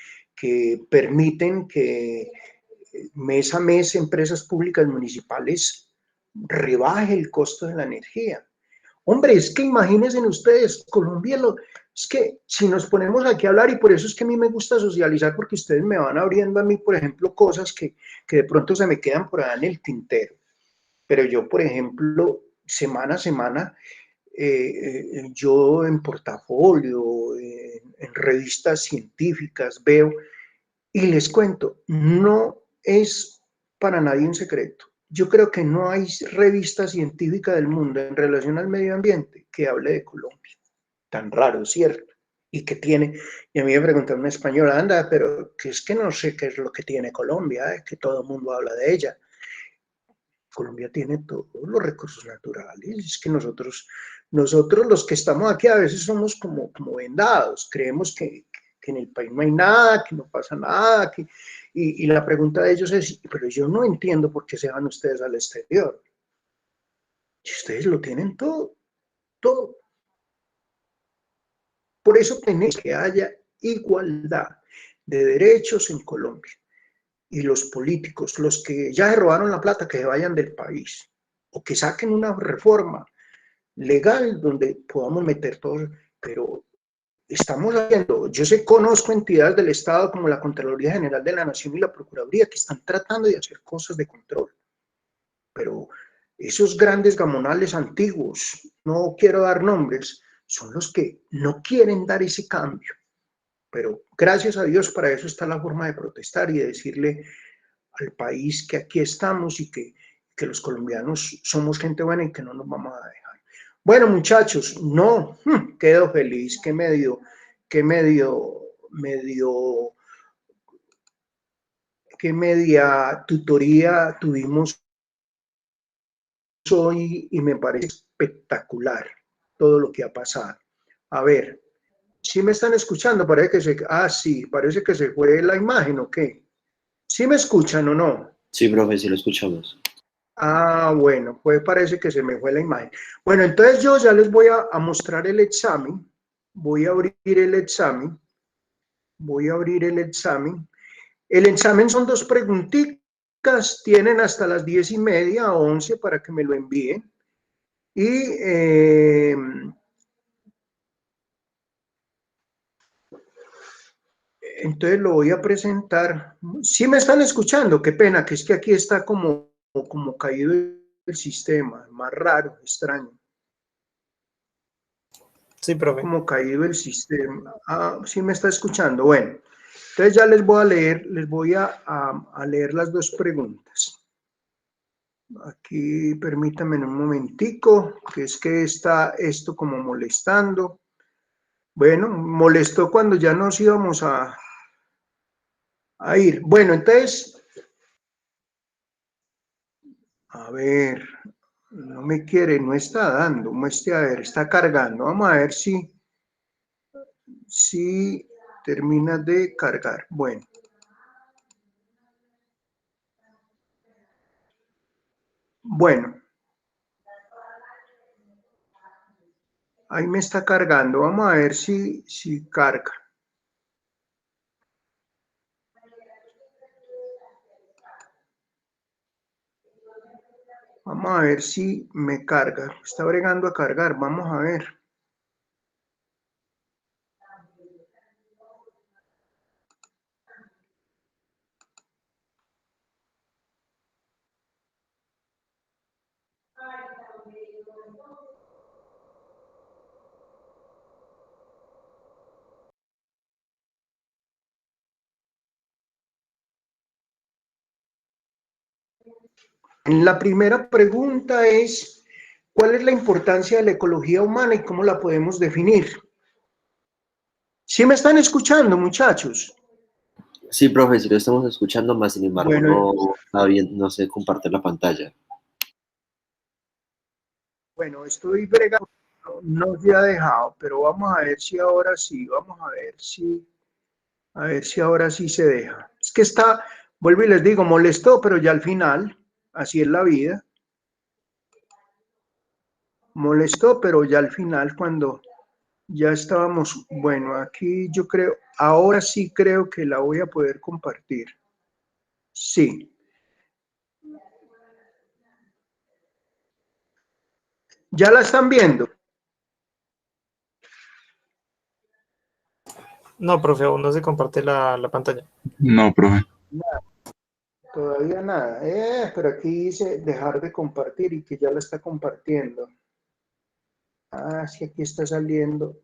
permiten que mes a mes empresas públicas municipales rebaje el costo de la energía. Hombre, es que imagínense ustedes, Colombia, es que si nos ponemos aquí a hablar, y por eso es que a mí me gusta socializar, porque ustedes me van abriendo a mí, por ejemplo, cosas que de pronto se me quedan por allá en el tintero. Pero yo, por ejemplo, semana a semana, yo en portafolio, en revistas científicas veo, y les cuento, no es para nadie un secreto. Yo creo que no hay revista científica del mundo en relación al medio ambiente que hable de Colombia. Tan raro, ¿cierto? Y que tiene, y a mí me preguntan una española, anda, pero que es que no sé qué es lo que tiene Colombia, que todo el mundo habla de ella. Colombia tiene todos los recursos naturales, es que nosotros los que estamos aquí a veces somos como vendados, creemos que en el país no hay nada, que no pasa nada, y la pregunta de ellos es, pero yo no entiendo por qué se van ustedes al exterior. Si ustedes lo tienen todo, todo. Por eso tenemos que haya igualdad de derechos en Colombia. Y los políticos, los que ya se robaron la plata, que se vayan del país, o que saquen una reforma legal donde podamos meter todo, pero estamos haciendo, yo conozco entidades del Estado como la Contraloría General de la Nación y la Procuraduría que están tratando de hacer cosas de control, pero esos grandes gamonales antiguos, no quiero dar nombres, son los que no quieren dar ese cambio, pero gracias a Dios para eso está la forma de protestar y de decirle al país que aquí estamos y que los colombianos somos gente buena y que no nos vamos a dejar. Bueno, muchachos, no, quedo feliz, qué media tutoría tuvimos hoy y me parece espectacular todo lo que ha pasado. A ver, ¿sí me están escuchando? Sí, parece que se fue la imagen, ¿o qué? ¿Sí me escuchan o no? Sí, profe, sí lo escuchamos. Ah, bueno, pues parece que se me fue la imagen. Bueno, entonces yo ya les voy a mostrar el examen. Voy a abrir el examen. El examen son 2 preguntitas, tienen hasta las 10:30 o 11 para que me lo envíen. Y entonces lo voy a presentar. ¿Sí me están escuchando? Qué pena, que es que aquí está como caído el sistema, más raro, extraño. Sí, profe. Como caído el sistema. Ah, sí me está escuchando. Bueno, entonces ya les voy a leer las 2 preguntas. Aquí permítanme un momentico, que es que está esto como molestando. Bueno, molestó cuando ya nos íbamos a ir. Bueno, entonces, a ver, no me quiere, no está dando, muestre, a ver, está cargando. Vamos a ver si termina de cargar. Bueno. Bueno. Ahí me está cargando. Vamos a ver si carga. Vamos a ver si me carga. Está bregando a cargar. Vamos a ver. La primera pregunta es, ¿cuál es la importancia de la ecología humana y cómo la podemos definir? ¿Sí me están escuchando, muchachos? Sí, profe, sí lo estamos escuchando, más sin embargo Bueno, no está bien, no se comparte la pantalla. bueno, estoy bregando, no se ha dejado, pero vamos a ver si ahora sí, vamos a ver si ahora sí se deja. Es que está Vuelvo y les digo, molestó, pero ya al final, así es la vida. Molestó, pero ya al final, cuando ya estábamos, bueno, aquí yo creo, ahora sí creo que la voy a poder compartir. Sí. ¿Ya la están viendo? No, profe, aún no se comparte la pantalla. No, profe. Todavía nada. Pero aquí dice dejar de compartir y que ya la está compartiendo. Ah, sí, aquí está saliendo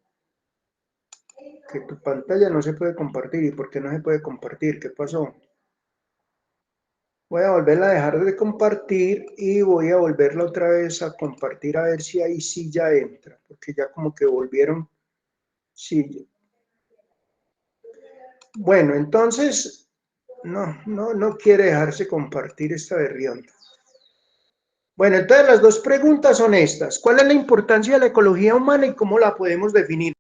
que tu pantalla no se puede compartir. ¿Y por qué no se puede compartir? ¿Qué pasó? Voy a volverla a dejar de compartir y voy a volverla otra vez a compartir a ver si ahí sí ya entra, porque ya como que volvieron. Sí. Bueno, entonces no quiere dejarse compartir esta berrionda. Bueno, entonces las dos preguntas son estas. ¿Cuál es la importancia de la ecología humana y cómo la podemos definir?